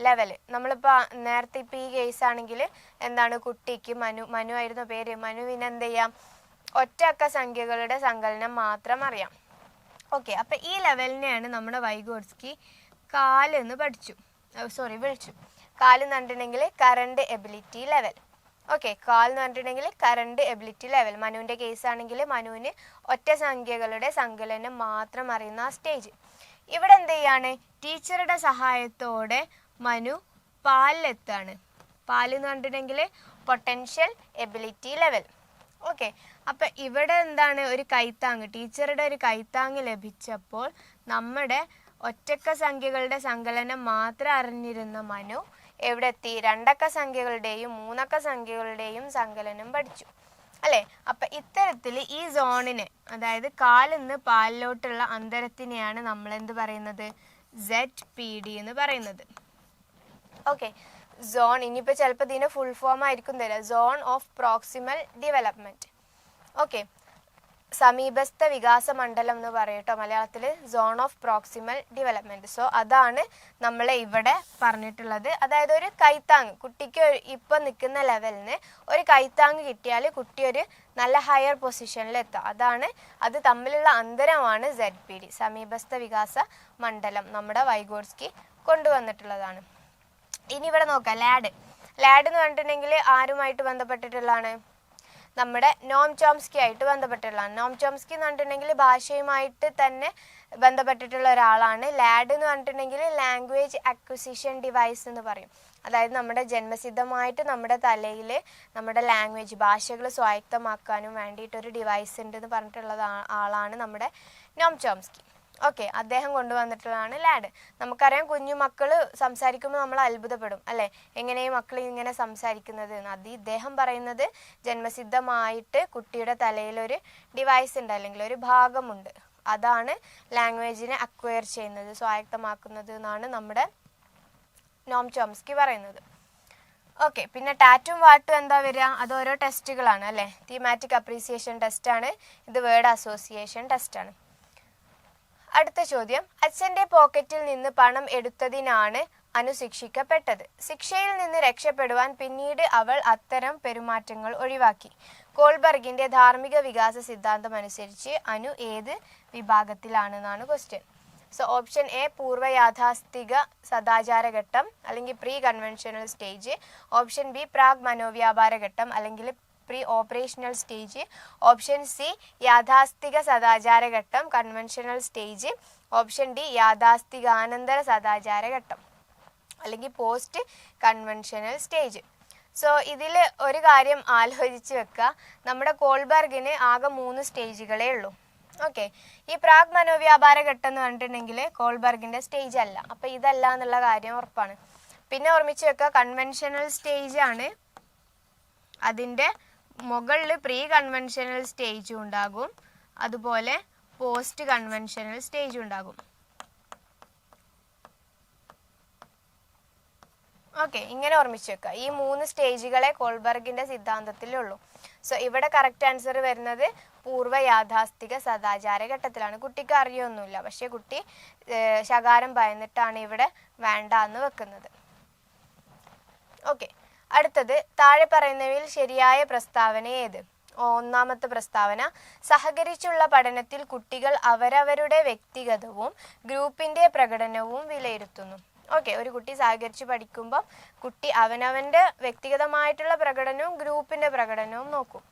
ലെവല് നമ്മളിപ്പോൾ നേരത്തെ ഇപ്പോൾ ഈ കേസ് ആണെങ്കിൽ എന്താണ്, കുട്ടിക്ക് മനു ആയിരുന്നു പേര്. മനുവിന് എന്ത് ചെയ്യാം? ഒറ്റ അക്ക സംഖ്യകളുടെ സങ്കലനം മാത്രം അറിയാം. ഓക്കെ, അപ്പം ഈ ലെവലിനെയാണ് നമ്മുടെ വൈഗോട്സ്കി കാലെന്ന് വിളിച്ചു. കാലെന്ന് പറഞ്ഞിട്ടുണ്ടെങ്കിൽ കറണ്ട് എബിലിറ്റി ലെവൽ. ഓക്കെ, കാലെന്ന് പറഞ്ഞിട്ടുണ്ടെങ്കിൽ കറണ്ട് എബിലിറ്റി ലെവൽ. മനുവിൻ്റെ കേസ് ആണെങ്കിൽ മനുവിന് ഒറ്റ സംഖ്യകളുടെ സങ്കലനം മാത്രം അറിയുന്ന ആ സ്റ്റേജ്. ഇവിടെ എന്ത് ചെയ്യാണ്? ടീച്ചറുടെ സഹായത്തോടെ മനു പാലിലെത്താണ്. പാലെന്ന് പറഞ്ഞിട്ടുണ്ടെങ്കിൽ പൊട്ടൻഷ്യൽ എബിലിറ്റി ലെവൽ. ഓക്കെ, അപ്പം ഇവിടെ എന്താണ്? ഒരു കൈത്താങ്, ടീച്ചറുടെ ഒരു കൈത്താങ് ലഭിച്ചപ്പോൾ നമ്മുടെ ഒറ്റക്ക സംഖ്യകളുടെ സങ്കലനം മാത്രം അറിഞ്ഞിരുന്ന മനു എവിടെ എത്തി? 2 അക്ക സംഖ്യകളുടെയും 3 അക്ക സംഖ്യകളുടെയും സങ്കലനം പഠിച്ചു അല്ലേ? അപ്പം ഇത്തരത്തിൽ ഈ സോണിനെ, അതായത് കാലിന്ന് പാലിലോട്ടുള്ള അന്തരത്തിനെയാണ് നമ്മൾ എന്ത് പറയുന്നത്? ZPD എന്ന് പറയുന്നത്. ഓക്കെ, സോൺ, ഇനിയിപ്പോൾ ചിലപ്പോൾ ഇതിൻ്റെ ഫുൾ ഫോം ആയിരിക്കും തരാം, zone of proximal development. Okay, സമീപസ്ഥ വികാസ മണ്ഡലം എന്ന് പറയട്ടോ മലയാളത്തിൽ, zone of proximal development. So അതാണ് നമ്മൾ ഇവിടെ പറഞ്ഞിട്ടുള്ളത്. അതായത് ഒരു കൈത്താങ്, കുട്ടിക്ക് ഇപ്പം നിൽക്കുന്ന ലെവലിന് ഒരു കൈത്താങ് കിട്ടിയാൽ കുട്ടി ഒരു നല്ല ഹയർ പൊസിഷനിൽ എത്താം. അത് തമ്മിലുള്ള അന്തരമാണ് ZPD, സമീപസ്ഥ വികാസ മണ്ഡലം. നമ്മുടെ വൈഗോട്സ്കി കൊണ്ടുവന്നിട്ടുള്ളതാണ്. ഇനി ഇവിടെ നോക്കാം, ലാഡ് എന്ന് പറഞ്ഞിട്ടുണ്ടെങ്കിൽ ആരുമായിട്ട് ബന്ധപ്പെട്ടിട്ടുള്ളതാണ്? നമ്മുടെ നോം ചോംസ്കി ആയിട്ട് ബന്ധപ്പെട്ടുള്ളതാണ്. നോം ചോംസ്കി എന്ന് പറഞ്ഞിട്ടുണ്ടെങ്കിൽ ഭാഷയുമായിട്ട് തന്നെ ബന്ധപ്പെട്ടിട്ടുള്ള ഒരാളാണ്. ലാഡ് എന്ന് പറഞ്ഞിട്ടുണ്ടെങ്കിൽ ലാംഗ്വേജ് അക്വിസിഷൻ ഡിവൈസ് എന്ന് പറയും. അതായത് നമ്മുടെ ജന്മസിദ്ധമായിട്ട് നമ്മുടെ തലയിൽ നമ്മുടെ ലാംഗ്വേജ്, ഭാഷകൾ സ്വായത്തമാക്കാനും വേണ്ടിയിട്ടൊരു ഡിവൈസ് ഉണ്ട് എന്ന് പറഞ്ഞിട്ടുള്ള ആളാണ് നമ്മുടെ നോം ചോംസ്കി. ഓക്കെ, അദ്ദേഹം കൊണ്ടുവന്നിട്ടുള്ളതാണ് ലാഡ്. നമുക്കറിയാം കുഞ്ഞു മക്കൾ സംസാരിക്കുമ്പോൾ നമ്മൾ അത്ഭുതപ്പെടും അല്ലേ, എങ്ങനെയും മക്കൾ ഇങ്ങനെ സംസാരിക്കുന്നത് എന്ന്. അത് ഇദ്ദേഹം പറയുന്നത് ജന്മസിദ്ധമായിട്ട് കുട്ടിയുടെ തലയിലൊരു ഡിവൈസ് ഉണ്ട്, അല്ലെങ്കിൽ ഒരു ഭാഗമുണ്ട്. അതാണ് ലാംഗ്വേജിനെ അക്വയർ ചെയ്യുന്നത്, സ്വായത്തമാക്കുന്നത് എന്നാണ് നമ്മുടെ നോം ചോംസ്കി പറയുന്നത്. ഓക്കെ, പിന്നെ ടാറ്റും വാട്ടും എന്താ വരിക? അത് ഓരോ ടെസ്റ്റുകളാണ് അല്ലേ. തീമാറ്റിക് അപ്രീസിയേഷൻ ടെസ്റ്റാണ് ഇത്, വേർഡ് അസോസിയേഷൻ ടെസ്റ്റാണ്. അടുത്ത ചോദ്യം, അച്ഛൻ്റെ പോക്കറ്റിൽ നിന്ന് പണം എടുത്തതിനാണ് അനു ശിക്ഷിക്കപ്പെട്ടത്. ശിക്ഷയിൽ നിന്ന് രക്ഷപ്പെടുവാൻ പിന്നീട് അവൾ അത്തരം പെരുമാറ്റങ്ങൾ ഒഴിവാക്കി. കോൾബർഗിന്റെ ധാർമ്മിക വികാസ സിദ്ധാന്തം അനുസരിച്ച് അനു ഏത് വിഭാഗത്തിലാണെന്നാണ് ക്വസ്റ്റ്യൻ. സോ ഓപ്ഷൻ എ പൂർവ്വ യാഥാസ്ഥിക സദാചാര ഘട്ടം അല്ലെങ്കിൽ pre conventional stage. Option B പ്രാഗ് മനോവ്യാപാര ഘട്ടം അല്ലെങ്കിൽ pre operational stage. Option C യാഥാസ്ഥിക സദാചാര ഘട്ടം കൺവെൻഷണൽ സ്റ്റേജ്. ഓപ്ഷൻ ഡി യാഥാസ്ഥികാനന്തര സദാചാര ഘട്ടം അല്ലെങ്കിൽ പോസ്റ്റ് കൺവെൻഷനൽ സ്റ്റേജ്. സോ ഇതിൽ ഒരു കാര്യം ആലോചിച്ച് വെക്കുക, നമ്മുടെ കോൾബർഗിന് ആകെ 3 സ്റ്റേജുകളേ ഉള്ളൂ. ഓക്കെ, ഈ പ്രാഗ് മനോവ്യാപാര ഘട്ടം എന്ന് പറഞ്ഞിട്ടുണ്ടെങ്കിൽ കോൾബർഗിൻ്റെ സ്റ്റേജ് അല്ല. അപ്പോൾ ഇതല്ല എന്നുള്ള കാര്യം ഉറപ്പാണ്. പിന്നെ ഓർമ്മിച്ച് വെക്കുക, കൺവെൻഷനൽ സ്റ്റേജ് ആണ്. അതിൻ്റെ മുകളിൽ പ്രീ കൺവെൻഷനൽ സ്റ്റേജും ഉണ്ടാകും, അതുപോലെ പോസ്റ്റ് കൺവെൻഷനൽ സ്റ്റേജും ഉണ്ടാകും. ഓക്കെ, ഇങ്ങനെ ഓർമ്മിച്ച് വെക്കുക. ഈ 3 സ്റ്റേജുകളെ കോൾബർഗിൻ്റെ സിദ്ധാന്തത്തിലുള്ളൂ. സോ ഇവിടെ കറക്റ്റ് ആൻസർ വരുന്നത് പൂർവ്വ യാഥാസ്ഥിക സദാചാര ഘട്ടത്തിലാണ്. കുട്ടിക്ക് അറിയൊന്നുമില്ല, പക്ഷേ കുട്ടി ശകാരം ഭയന്നിട്ടാണ് ഇവിടെ വേണ്ട എന്ന് വെക്കുന്നത്. ഓക്കെ, അടുത്തത് താഴെ പറയുന്നവയിൽ ശരിയായ പ്രസ്താവന ഏത്? ഒന്നാമത്തെ പ്രസ്താവന, സഹകരിച്ചുള്ള പഠനത്തിൽ കുട്ടികൾ അവരവരുടെ വ്യക്തിഗതവും ഗ്രൂപ്പിൻ്റെ പ്രകടനവും വിലയിരുത്തുന്നു. ഓക്കെ, ഒരു കുട്ടി സഹകരിച്ച് പഠിക്കുമ്പോൾ കുട്ടി അവനവൻ്റെ വ്യക്തിഗതമായിട്ടുള്ള പ്രകടനവും ഗ്രൂപ്പിൻ്റെ പ്രകടനവും നോക്കും.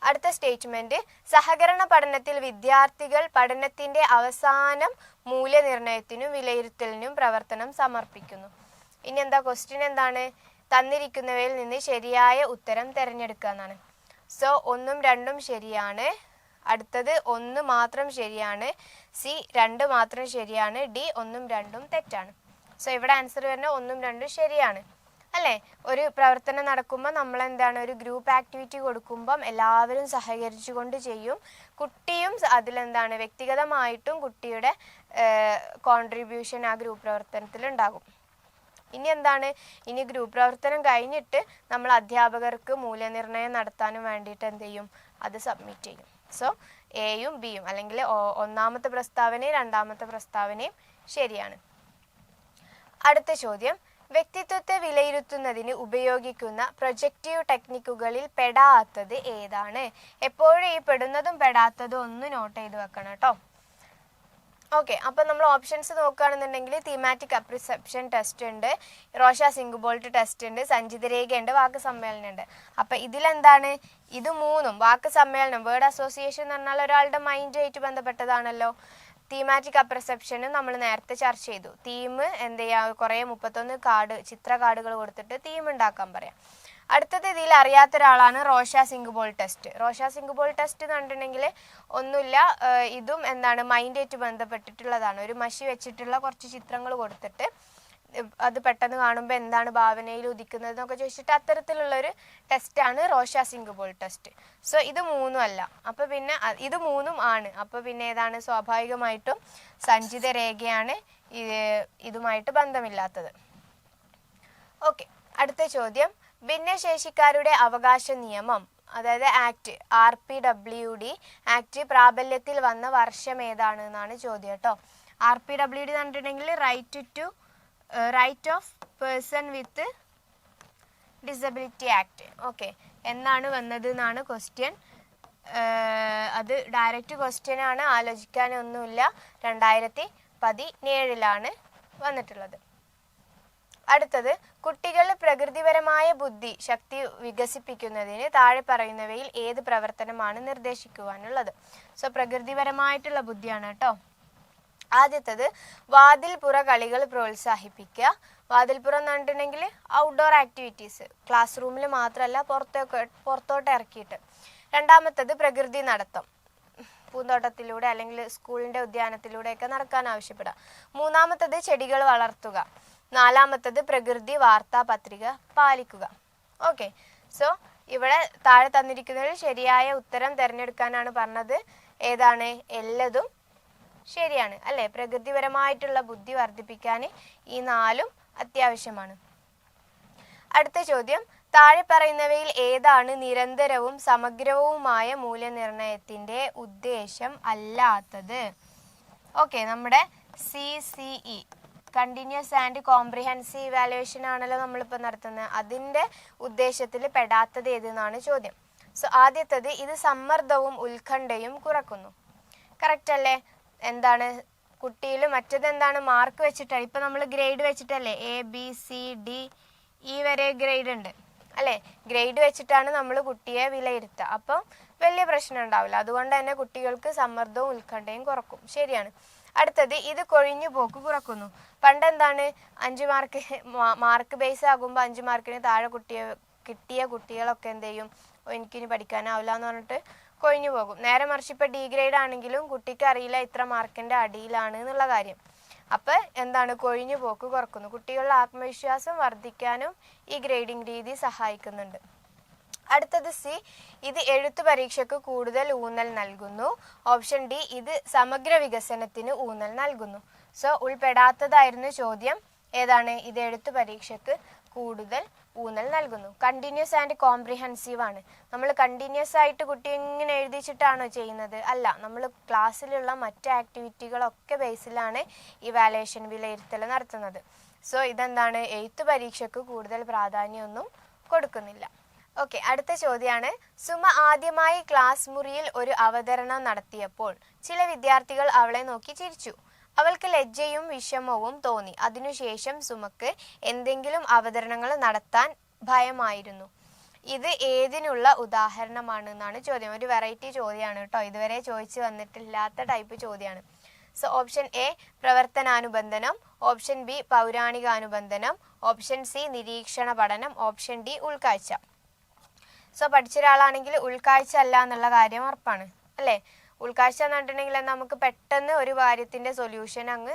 അടുത്ത സ്റ്റേറ്റ്മെന്റ്, സഹകരണ പഠനത്തിൽ വിദ്യാർത്ഥികൾ പഠനത്തിൻ്റെ അവസാനം മൂല്യനിർണ്ണയത്തിനും വിലയിരുത്തലിനും പ്രവർത്തനം സമർപ്പിക്കുന്നു. ഇനി എന്താ ക്വസ്റ്റ്യൻ എന്താണ്? തന്നിരിക്കുന്നവയിൽ നിന്ന് ശരിയായ ഉത്തരം തിരഞ്ഞെടുക്കുക എന്നാണ്. സോ 1ഉം 2ഉം ശരിയാണ്, അടുത്തത് 1 മാത്രം ശരിയാണ്, സി 2 മാത്രം ശരിയാണ്, ഡി 1ഉം 2ഉം തെറ്റാണ്. സോ ഇവിടെ ആൻസർ വരുന്നത് 1ഉം 2ഉം ശരിയാണ് അല്ലേ? ഒരു പ്രവർത്തനം നടക്കുമ്പോൾ നമ്മൾ എന്താണ്, ഒരു ഗ്രൂപ്പ് ആക്ടിവിറ്റി കൊടുക്കുമ്പം എല്ലാവരും സഹകരിച്ചു കൊണ്ട് ചെയ്യും. കുട്ടിയും അതിലെന്താണ് വ്യക്തിഗതമായിട്ടും കുട്ടിയുടെ കോൺട്രിബ്യൂഷൻ ആ ഗ്രൂപ്പ് പ്രവർത്തനത്തിൽ ഉണ്ടാകും. ഇനി എന്താണ്, ഇനി ഗ്രൂപ്പ് പ്രവർത്തനം കഴിഞ്ഞിട്ട് നമ്മൾ അധ്യാപകർക്ക് മൂല്യനിർണ്ണയം നടത്താനും വേണ്ടിയിട്ട് എന്ത് ചെയ്യും, അത് സബ്മിറ്റ് ചെയ്യും. സോ എയും ബിയും അല്ലെങ്കിൽ ഒന്നാമത്തെ പ്രസ്താവനയും രണ്ടാമത്തെ പ്രസ്താവനയും ശരിയാണ്. അടുത്ത ചോദ്യം, വ്യക്തിത്വത്തെ വിലയിരുത്തുന്നതിന് ഉപയോഗിക്കുന്ന പ്രൊജക്റ്റീവ് ടെക്നിക്കുകളിൽ പെടാത്തത് ഏതാണ്? എപ്പോഴും ഈ പെടുന്നതും പെടാത്തതും ഒന്ന് നോട്ട് ചെയ്ത് വെക്കണം കേട്ടോ. ഓക്കെ, അപ്പം നമ്മൾ ഓപ്ഷൻസ് നോക്കുകയാണെന്നുണ്ടെങ്കിൽ തീമാറ്റിക് അപ്രിസെപ്ഷൻ ടെസ്റ്റ് ഉണ്ട്, റോഷ-സിംഗ്ബോൾട്ട് ടെസ്റ്റ് ഉണ്ട്, സഞ്ചിതരേഖ ഉണ്ട്, വാക്ക് സമ്മേളനം ഉണ്ട്. അപ്പം ഇതിലെന്താണ്, ഇത് 3ഉം വാക്ക് സമ്മേളനം വേർഡ് അസോസിയേഷൻ എന്ന് പറഞ്ഞാൽ ഒരാളുടെ മൈൻഡുമായിട്ട് ബന്ധപ്പെട്ടതാണല്ലോ. തീമാറ്റിക് അപ്രിസെപ്ഷനും നമ്മൾ നേരത്തെ ചർച്ച ചെയ്തു. തീം എന്ത് ചെയ്യുക, കുറേ 31 ചിത്ര കാർഡുകൾ കൊടുത്തിട്ട് തീം ഉണ്ടാക്കാൻ പറയാം. അടുത്തത് ഇതിൽ അറിയാത്ത ഒരാളാണ് റോഷ-സിംഗ്ബോൾ ടെസ്റ്റ്. റോഷ-സിംഗ്ബോൾ ടെസ്റ്റ് എന്ന് പറഞ്ഞിട്ടുണ്ടെങ്കിൽ ഒന്നുമില്ല, ഇതും എന്താണ് മൈൻഡായിട്ട് ബന്ധപ്പെട്ടിട്ടുള്ളതാണ്. ഒരു മഷി വെച്ചിട്ടുള്ള കുറച്ച് ചിത്രങ്ങൾ കൊടുത്തിട്ട് അത് പെട്ടെന്ന് കാണുമ്പോൾ എന്താണ് ഭാവനയിൽ ഉദിക്കുന്നത് എന്നൊക്കെ ചോദിച്ചിട്ട് അത്തരത്തിലുള്ളൊരു ടെസ്റ്റാണ് റോഷ-സിംഗ്ബോൾ ടെസ്റ്റ്. സോ ഇത് 3ഉം അല്ല, അപ്പോൾ പിന്നെ ഇത് 3ഉം ആണ്. അപ്പോൾ പിന്നെ ഏതാണ്, സ്വാഭാവികമായിട്ടും സഞ്ചിത രേഖയാണ് ഇതുമായിട്ട് ബന്ധമില്ലാത്തത്. ഓക്കെ, അടുത്ത ചോദ്യം, ഭിന്നശേഷിക്കാരുടെ അവകാശ നിയമം അതായത് ആക്ട് RPWD ആക്ട് പ്രാബല്യത്തിൽ വന്ന വർഷം ഏതാണ് എന്നാണ് ചോദ്യം കേട്ടോ. RPWD എന്ന് പറഞ്ഞിട്ടുണ്ടെങ്കിൽ right of person with disability act. Okay, എന്നാണ് വന്നത് എന്നാണ് ക്വസ്റ്റ്യൻ. അത് ഡയറക്റ്റ് ക്വസ്റ്റ്യൻ ആണ്, ആലോചിക്കാനൊന്നുമില്ല. 2017 വന്നിട്ടുള്ളത്. അടുത്തത്, കുട്ടികൾ പ്രകൃതിപരമായ ബുദ്ധി ശക്തി വികസിപ്പിക്കുന്നതിന് താഴെ പറയുന്നവയിൽ ഏത് പ്രവർത്തനമാണ് നിർദ്ദേശിക്കുവാനുള്ളത്? സോ പ്രകൃതിപരമായിട്ടുള്ള ബുദ്ധിയാണ് കേട്ടോ. ആദ്യത്തത്, വാതിൽപ്പുറ കളികൾ പ്രോത്സാഹിപ്പിക്കുക. വാതിൽപ്പുറം എന്ന് പറഞ്ഞിട്ടുണ്ടെങ്കിൽ ഔട്ട്ഡോർ ആക്ടിവിറ്റീസ്, ക്ലാസ് റൂമിൽ മാത്രമല്ല പുറത്തോട്ട് ഇറക്കിയിട്ട്. രണ്ടാമത്തത്, പ്രകൃതി നടത്തം, പൂന്തോട്ടത്തിലൂടെ അല്ലെങ്കിൽ സ്കൂളിൻ്റെ ഉദ്യാനത്തിലൂടെയൊക്കെ നടക്കാൻ ആവശ്യപ്പെടുക. മൂന്നാമത്തത്, ചെടികൾ വളർത്തുക. നാലാമത്തത്, പ്രകൃതി വാർത്താ പത്രിക പാലിക്കുക. ഓക്കെ, സോ ഇവിടെ താഴെ തന്നിരിക്കുന്നതിൽ ശരിയായ ഉത്തരം തിരഞ്ഞെടുക്കാനാണ് പറഞ്ഞത്. ഏതാണ്? എല്ലതും ശരിയാണ് അല്ലേ? പ്രകൃതിപരമായിട്ടുള്ള ബുദ്ധി വർദ്ധിപ്പിക്കാൻ ഈ 4ഉം അത്യാവശ്യമാണ്. അടുത്ത ചോദ്യം, താഴെ പറയുന്നവയിൽ ഏതാണ് നിരന്തരവും സമഗ്രവുമായ മൂല്യനിർണ്ണയത്തിൻ്റെ ഉദ്ദേശം അല്ലാത്തത്? ഓക്കെ, നമ്മുടെ CCE continuous and comprehensive evaluation ആണല്ലോ നമ്മളിപ്പോൾ നടത്തുന്നത്. അതിൻ്റെ ഉദ്ദേശത്തിൽ പെടാത്തത് ഏതെന്നാണ് ചോദ്യം. സോ ആദ്യത്തത്, ഇത് സമ്മർദ്ദവും ഉത്കണ്ഠയും കുറക്കുന്നു. കറക്റ്റ് അല്ലേ? എന്താണ് കുട്ടിയിൽ മറ്റത് എന്താണ്, മാർക്ക് വെച്ചിട്ടാണ്. ഇപ്പം നമ്മൾ ഗ്രേഡ് വെച്ചിട്ടല്ലേ ABCDE വരെ ഗ്രേഡ് ഉണ്ട് അല്ലേ? ഗ്രേഡ് വെച്ചിട്ടാണ് നമ്മൾ കുട്ടിയെ വിലയിരുത്തുക. അപ്പം വലിയ പ്രശ്നം ഉണ്ടാവില്ല. അതുകൊണ്ട് തന്നെ കുട്ടികൾക്ക് സമ്മർദ്ദവും ഉത്കണ്ഠയും കുറക്കും. ശരിയാണ്. അടുത്തത് ഇത് കൊഴിഞ്ഞു പോക്ക് കുറക്കുന്നു. പണ്ട് എന്താണ് 5 മാർക്ക് ബേസ് ആകുമ്പോൾ 5 മാർക്കിന് താഴെ കിട്ടിയ കുട്ടികളൊക്കെ എന്ത് ചെയ്യും, എനിക്കിനി പഠിക്കാനാവില്ല എന്ന് പറഞ്ഞിട്ട് കൊഴിഞ്ഞു പോകും. നേരെ മറിച്ച് ഇപ്പം ഡിഗ്രേഡ് ആണെങ്കിലും കുട്ടിക്ക് അറിയില്ല ഇത്ര മാർക്കിൻ്റെ അടിയിലാണ് എന്നുള്ള കാര്യം. അപ്പം എന്താണ്, കൊഴിഞ്ഞു പോക്ക് കുറക്കുന്നു. കുട്ടികളുടെ ആത്മവിശ്വാസം വർദ്ധിക്കാനും ഈ ഗ്രേഡിംഗ് രീതി സഹായിക്കുന്നുണ്ട്. അടുത്തത് സി, ഇത് എഴുത്ത് പരീക്ഷയ്ക്ക് കൂടുതൽ ഊന്നൽ നൽകുന്നു. ഓപ്ഷൻ ഡി, ഇത് സമഗ്ര വികസനത്തിന് ഊന്നൽ നൽകുന്നു. സോ ഉൾപ്പെടാത്തതായിരുന്നു ചോദ്യം. ഏതാണ്? ഇത് എഴുത്ത് പരീക്ഷയ്ക്ക് കൂടുതൽ ഊന്നൽ നൽകുന്നു. കണ്ടിന്യൂസ് ആൻഡ് കോംപ്രിഹെൻസീവ് ആണ്. നമ്മൾ കണ്ടിന്യൂസ് ആയിട്ട് കുട്ടി എങ്ങനെ എഴുതിച്ചിട്ടാണോ ചെയ്യുന്നത്? അല്ല, നമ്മൾ ക്ലാസ്സിലുള്ള മറ്റ് ആക്ടിവിറ്റികളൊക്കെ ബേസിലാണ് ഇവാലുവേഷൻ വിലയിരുത്തൽ നടത്തുന്നത്. സോ ഇതെന്താണ്, എഴുത്ത് പരീക്ഷയ്ക്ക് കൂടുതൽ പ്രാധാന്യമൊന്നും കൊടുക്കുന്നില്ല. ഓക്കെ, അടുത്ത ചോദ്യമാണ്. സുമ ആദ്യമായി ക്ലാസ് മുറിയിൽ ഒരു അവതരണം നടത്തിയപ്പോൾ ചില വിദ്യാർത്ഥികൾ അവളെ നോക്കി ചിരിച്ചു. അവൾക്ക് ലജ്ജയും വിഷമവും തോന്നി. അതിനുശേഷം സുമക്ക് എന്തെങ്കിലും അവതരണങ്ങൾ നടത്താൻ ഭയമായിരുന്നു. ഇത് ഏതിനുള്ള ഉദാഹരണമാണ് എന്നാണ് ചോദ്യം. ഒരു വെറൈറ്റി ചോദ്യമാണ് കേട്ടോ, ഇതുവരെ ചോദിച്ചു വന്നിട്ടില്ലാത്ത ടൈപ്പ് ചോദ്യമാണ്. സോ ഓപ്ഷൻ എ പ്രവർത്തനാനുബന്ധനം, ഓപ്ഷൻ ബി പൗരാണികാനുബന്ധനം, ഓപ്ഷൻ സി നിരീക്ഷണ പഠനം, ഓപ്ഷൻ ഡി ഉൾക്കാഴ്ച. സോ പഠിച്ച ഒരാളാണെങ്കിൽ ഉൾക്കാഴ്ച അല്ല എന്നുള്ള കാര്യം ഉറപ്പാണ് അല്ലേ? ഉൾക്കാഴ്ച എന്ന് പറഞ്ഞിട്ടുണ്ടെങ്കിൽ നമുക്ക് പെട്ടെന്ന് ഒരു കാര്യത്തിൻ്റെ സൊല്യൂഷൻ അങ്ങ്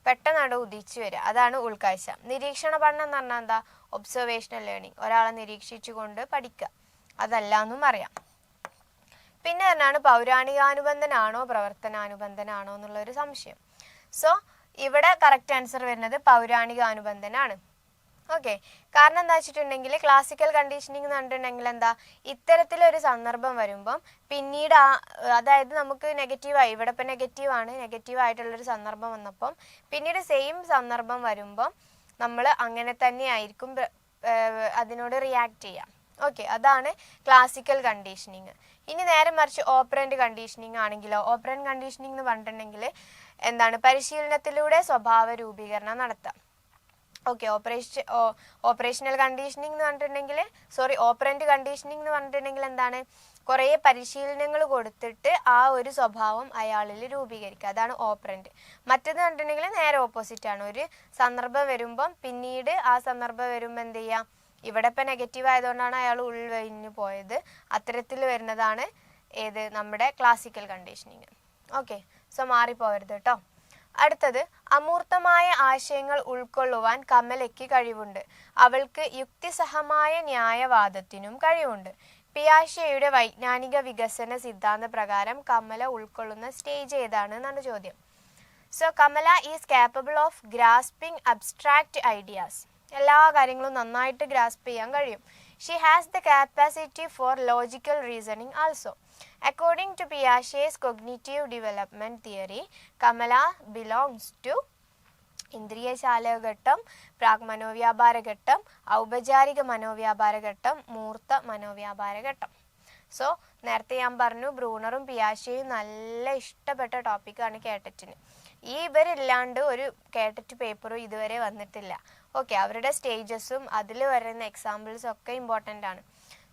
പെട്ടെന്ന് ഉദിച്ചു വരിക, അതാണ് ഉൾക്കാഴ്ച. നിരീക്ഷണ പഠനം എന്ന് പറഞ്ഞാൽ എന്താ? ഒബ്സർവേഷണൽ ലേണിംഗ്, ഒരാളെ നിരീക്ഷിച്ചുകൊണ്ട് പഠിക്കുക, അതല്ല എന്നും അറിയാം. പിന്നെ പറഞ്ഞാണ് പൗരാണികാനുബന്ധനാണോ പ്രവർത്തനാനുബന്ധനാണോ എന്നുള്ളൊരു സംശയം. സോ ഇവിടെ കറക്റ്റ് ആൻസർ വരുന്നത് പൗരാണികാനുബന്ധനാണ്. ഓക്കെ, കാരണം എന്താ വെച്ചിട്ടുണ്ടെങ്കിൽ ക്ലാസിക്കൽ കണ്ടീഷനിങ് എന്ന് പറഞ്ഞിട്ടുണ്ടെങ്കിൽ എന്താ, ഇത്തരത്തിലൊരു സന്ദർഭം വരുമ്പം പിന്നീട് അതായത് നമുക്ക് നെഗറ്റീവായി, ഇവിടെ ഇപ്പം നെഗറ്റീവായിട്ടുള്ളൊരു സന്ദർഭം വന്നപ്പം പിന്നീട് സെയിം സന്ദർഭം വരുമ്പം നമ്മൾ അങ്ങനെ തന്നെ ആയിരിക്കും അതിനോട് റിയാക്ട് ചെയ്യാം. ഓക്കെ, അതാണ് ക്ലാസിക്കൽ കണ്ടീഷനിങ്. ഇനി നേരെ മറിച്ച് ഓപ്പറന്റ് കണ്ടീഷനിങ് ആണെങ്കിലോ, ഓപ്പറന്റ് കണ്ടീഷനിങ് എന്ന് പറഞ്ഞിട്ടുണ്ടെങ്കിൽ എന്താണ്, പരിശീലനത്തിലൂടെ സ്വഭാവ രൂപീകരണം നടത്താം. ഓക്കെ, ഓപ്പറേഷണൽ കണ്ടീഷനിങ് എന്ന് പറഞ്ഞിട്ടുണ്ടെങ്കിൽ ഓപ്പറന്റ് കണ്ടീഷനിങ് എന്ന് പറഞ്ഞിട്ടുണ്ടെങ്കിൽ എന്താണ്, കുറേ പരിശീലനങ്ങൾ കൊടുത്തിട്ട് ആ ഒരു സ്വഭാവം അയാളിൽ രൂപീകരിക്കുക, അതാണ് ഓപ്പറന്റ്. മറ്റേത് പറഞ്ഞിട്ടുണ്ടെങ്കിൽ നേരെ ഓപ്പോസിറ്റ് ആണ്. ഒരു സന്ദർഭം വരുമ്പം പിന്നീട് ആ സന്ദർഭം വരുമ്പോൾ എന്ത് ചെയ്യാം, ഇവിടെ ഇപ്പം നെഗറ്റീവ് ആയതുകൊണ്ടാണ് അയാൾ ഉൾവഴിഞ്ഞു പോയത്, അത്തരത്തിൽ വരുന്നതാണ് ഏത്, നമ്മുടെ ക്ലാസിക്കൽ കണ്ടീഷനിങ്. ഓക്കെ, സോ മാറിപ്പോകരുത് കേട്ടോ. അടുത്തത്, അമൂർത്തമായ ആശയങ്ങൾ ഉൾക്കൊള്ളുവാൻ കമലയ്ക്ക് കഴിവുണ്ട്. അവൾക്ക് യുക്തിസഹമായ ന്യായവാദത്തിനും കഴിവുണ്ട്. പിയാഷെയുടെ വൈജ്ഞാനിക വികസന സിദ്ധാന്ത പ്രകാരം കമല ഉൾക്കൊള്ളുന്ന സ്റ്റേജ് ഏതാണ് എന്നാണ് ചോദ്യം. So Kamala is capable of grasping abstract ideas. എല്ലാ കാര്യങ്ങളും നന്നായിട്ട് ഗ്രാസ്പ് ചെയ്യാൻ കഴിയും. She has the capacity for logical reasoning also. According to Piaget's cognitive development theory, Kamala belongs to ഇന്ദ്രിയ ചാലകഘട്ടം, പ്രാഗ് മനോവ്യാപാര ഘട്ടം, ഔപചാരിക മനോവ്യാപാര ഘട്ടം, മൂർത്ത മനോവ്യാപാര ഘട്ടം. സോ നേരത്തെ ഞാൻ പറഞ്ഞു, ബ്രൂണറും പിയാഷെയും നല്ല ഇഷ്ടപ്പെട്ട ടോപ്പിക്കാണ് കേട്ടറ്റിന്. ഇവരില്ലാണ്ട് ഒരു കേട്ടറ്റ് പേപ്പറും ഇതുവരെ വന്നിട്ടില്ല. ഓക്കെ, അവരുടെ സ്റ്റേജസും അതിൽ വരുന്ന എക്സാമ്പിൾസും ഒക്കെ ഇമ്പോർട്ടൻ്റ് ആണ്.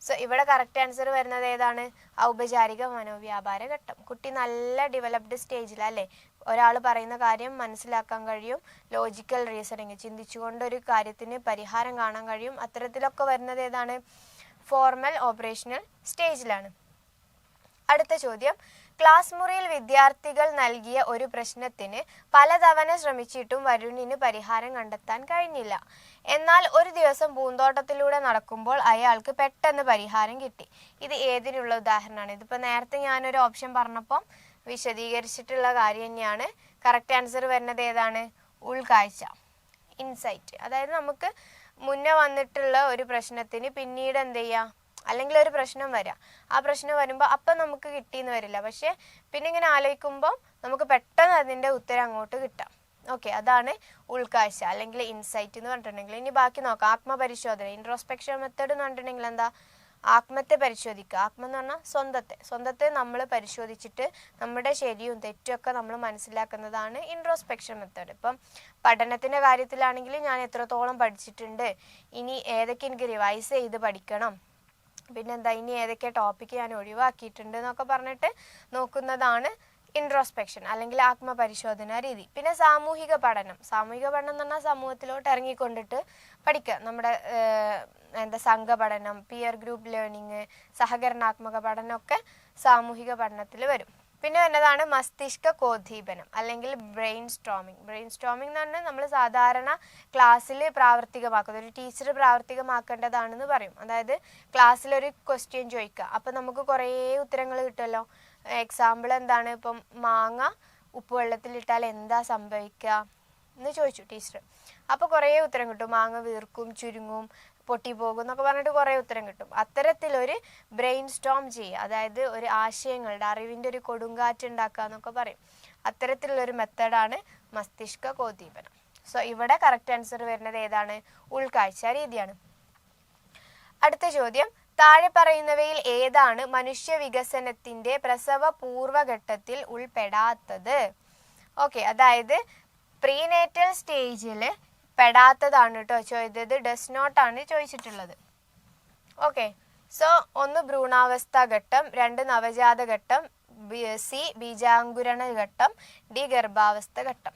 സോ ഇവിടെ കറക്റ്റ് ആൻസർ വരുന്നത് ഏതാണ്, ഔപചാരിക മനോവ്യാപാര ഘട്ടം. കുട്ടി നല്ല ഡെവലപ്ഡ് സ്റ്റേജിലല്ലേ, ഒരാൾ പറയുന്ന കാര്യം മനസ്സിലാക്കാൻ കഴിയും, ലോജിക്കൽ റീസണിങ്, ചിന്തിച്ചുകൊണ്ട് ഒരു കാര്യത്തിന് പരിഹാരം കാണാൻ കഴിയും. അത്തരത്തിലൊക്കെ വരുന്നത് ഏതാണ്, ഫോർമൽ ഓപ്പറേഷണൽ സ്റ്റേജിലാണ്. അടുത്ത ചോദ്യം, ക്ലാസ് മുറിയിൽ വിദ്യാർത്ഥികൾ നൽകിയ ഒരു പ്രശ്നത്തിന് പലതവണ ശ്രമിച്ചിട്ടും വരുണിന് പരിഹാരം കണ്ടെത്താൻ കഴിഞ്ഞില്ല. എന്നാൽ ഒരു ദിവസം പൂന്തോട്ടത്തിലൂടെ നടക്കുമ്പോൾ അയാൾക്ക് പെട്ടെന്ന് പരിഹാരം കിട്ടി. ഇത് ഏതിനുള്ള ഉദാഹരണമാണ്? ഇതിപ്പോൾ നേരത്തെ ഞാനൊരു ഓപ്ഷൻ പറഞ്ഞപ്പം വിശദീകരിച്ചിട്ടുള്ള കാര്യം തന്നെയാണ്. കറക്റ്റ് ആൻസർ വരുന്നത് ഏതാണ്, ഉൾക്കാഴ്ച, ഇൻസൈറ്റ്. അതായത് നമുക്ക് മുന്നേ വന്നിട്ടുള്ള ഒരു പ്രശ്നത്തിന് പിന്നീട് എന്ത് ചെയ്യുക, അല്ലെങ്കിൽ ഒരു പ്രശ്നം വരാം, ആ പ്രശ്നം വരുമ്പോൾ അപ്പം നമുക്ക് കിട്ടിയെന്ന് വരില്ല, പക്ഷേ പിന്നെ ഇങ്ങനെ ആലോചിക്കുമ്പോൾ നമുക്ക് പെട്ടെന്ന് അതിൻ്റെ ഉത്തരം അങ്ങോട്ട് കിട്ടാം. ഓക്കെ, അതാണ് ഉൾക്കാഴ്ച അല്ലെങ്കിൽ ഇൻസൈറ്റ് എന്ന് പറഞ്ഞിട്ടുണ്ടെങ്കിൽ. ഇനി ബാക്കി നോക്കാം. ആത്മപരിശോധന, ഇൻട്രോസ്പെക്ഷൻ മെത്തേഡ് എന്ന് പറഞ്ഞിട്ടുണ്ടെങ്കിൽ എന്താ, ആത്മത്തെ പരിശോധിക്കുക. ആത്മ എന്ന് പറഞ്ഞാൽ സ്വന്തത്തെ നമ്മൾ പരിശോധിച്ചിട്ട് നമ്മുടെ ശരിയും തെറ്റും ഒക്കെ നമ്മൾ മനസ്സിലാക്കുന്നതാണ് ഇൻട്രോസ്പെക്ഷൻ മെത്തേഡ്. ഇപ്പം പഠനത്തിൻ്റെ കാര്യത്തിലാണെങ്കിൽ ഞാൻ എത്രത്തോളം പഠിച്ചിട്ടുണ്ട്, ഇനി ഏതൊക്കെ എനിക്ക് റിവൈസ് ചെയ്ത് പഠിക്കണം, പിന്നെന്താ ഇനി ഏതൊക്കെ ടോപ്പിക്ക് ഞാൻ ഒഴിവാക്കിയിട്ടുണ്ട് എന്നൊക്കെ പറഞ്ഞിട്ട് നോക്കുന്നതാണ് ഇൻട്രോസ്പെക്ഷൻ അല്ലെങ്കിൽ ആത്മപരിശോധന രീതി. പിന്നെ സാമൂഹിക പഠനം എന്ന് പറഞ്ഞാൽ സമൂഹത്തിലോട്ട് ഇറങ്ങിക്കൊണ്ടിട്ട് പഠിക്കുക. നമ്മുടെ സംഘപഠനം, പിയർ ഗ്രൂപ്പ് ലേണിംഗ്, സഹകരണാത്മക പഠനമൊക്കെ സാമൂഹിക പഠനത്തിൽ വരും. പിന്നെ വരുന്നതാണ് മസ്തിഷ്ക കോദ്ദീപനം അല്ലെങ്കിൽ ബ്രെയിൻ സ്ട്രോമിങ്. എന്ന് പറഞ്ഞാൽ നമ്മൾ സാധാരണ ക്ലാസ്സിൽ പ്രാവർത്തികമാക്കുന്നത്, ഒരു ടീച്ചർ പ്രാവർത്തികമാക്കേണ്ടതാണെന്ന് പറയും. അതായത് ക്ലാസ്സിലൊരു ക്വസ്റ്റ്യൻ ചോദിക്കുക, അപ്പം നമുക്ക് കുറേ ഉത്തരങ്ങൾ കിട്ടുമല്ലോ. എക്സാമ്പിൾ എന്താണ്, ഇപ്പം മാങ്ങ ഉപ്പുവെള്ളത്തിലിട്ടാൽ എന്താ സംഭവിക്കുക എന്ന് ചോദിച്ചു ടീച്ചർ. അപ്പോൾ കുറേ ഉത്തരം കിട്ടും. മാങ്ങ വീർക്കും, ചുരുങ്ങും, പൊട്ടിപ്പോകും എന്നൊക്കെ പറഞ്ഞിട്ട് കുറേ ഉത്തരം കിട്ടും. അത്തരത്തിലൊരു ബ്രെയിൻ സ്റ്റോം ചെയ്യുക, അതായത് ഒരു ആശയങ്ങളുടെ അറിവിൻ്റെ ഒരു കൊടുങ്കാറ്റ് ഉണ്ടാക്കുക എന്നൊക്കെ പറയും. അത്തരത്തിലുള്ളൊരു മെത്തേഡാണ് മസ്തിഷ്ക കോദ്ദീപനം. സോ ഇവിടെ കറക്റ്റ് ആൻസർ വരുന്നത് ഏതാണ്? ഉൾക്കാഴ്ച രീതിയാണ്. അടുത്ത ചോദ്യം, താഴെ പറയുന്നവയിൽ ഏതാണ് മനുഷ്യ വികസനത്തിൻ്റെ പ്രസവ പൂർവഘട്ടത്തിൽ ഉൾപ്പെടാത്തത്? ഓക്കെ, അതായത് പ്രീനേറ്റൽ സ്റ്റേജിൽ പെടാത്തതാണ് കേട്ടോ ചോദിച്ചത്. ഡസ് നോട്ട് ആണ് ചോദിച്ചിട്ടുള്ളത്. ഓക്കെ, സോ 1 ഭ്രൂണാവസ്ഥ ഘട്ടം, 2 നവജാത ഘട്ടം, സി ബീജാങ്കുരണ ഘട്ടം, ഡി ഗർഭാവസ്ഥ ഘട്ടം.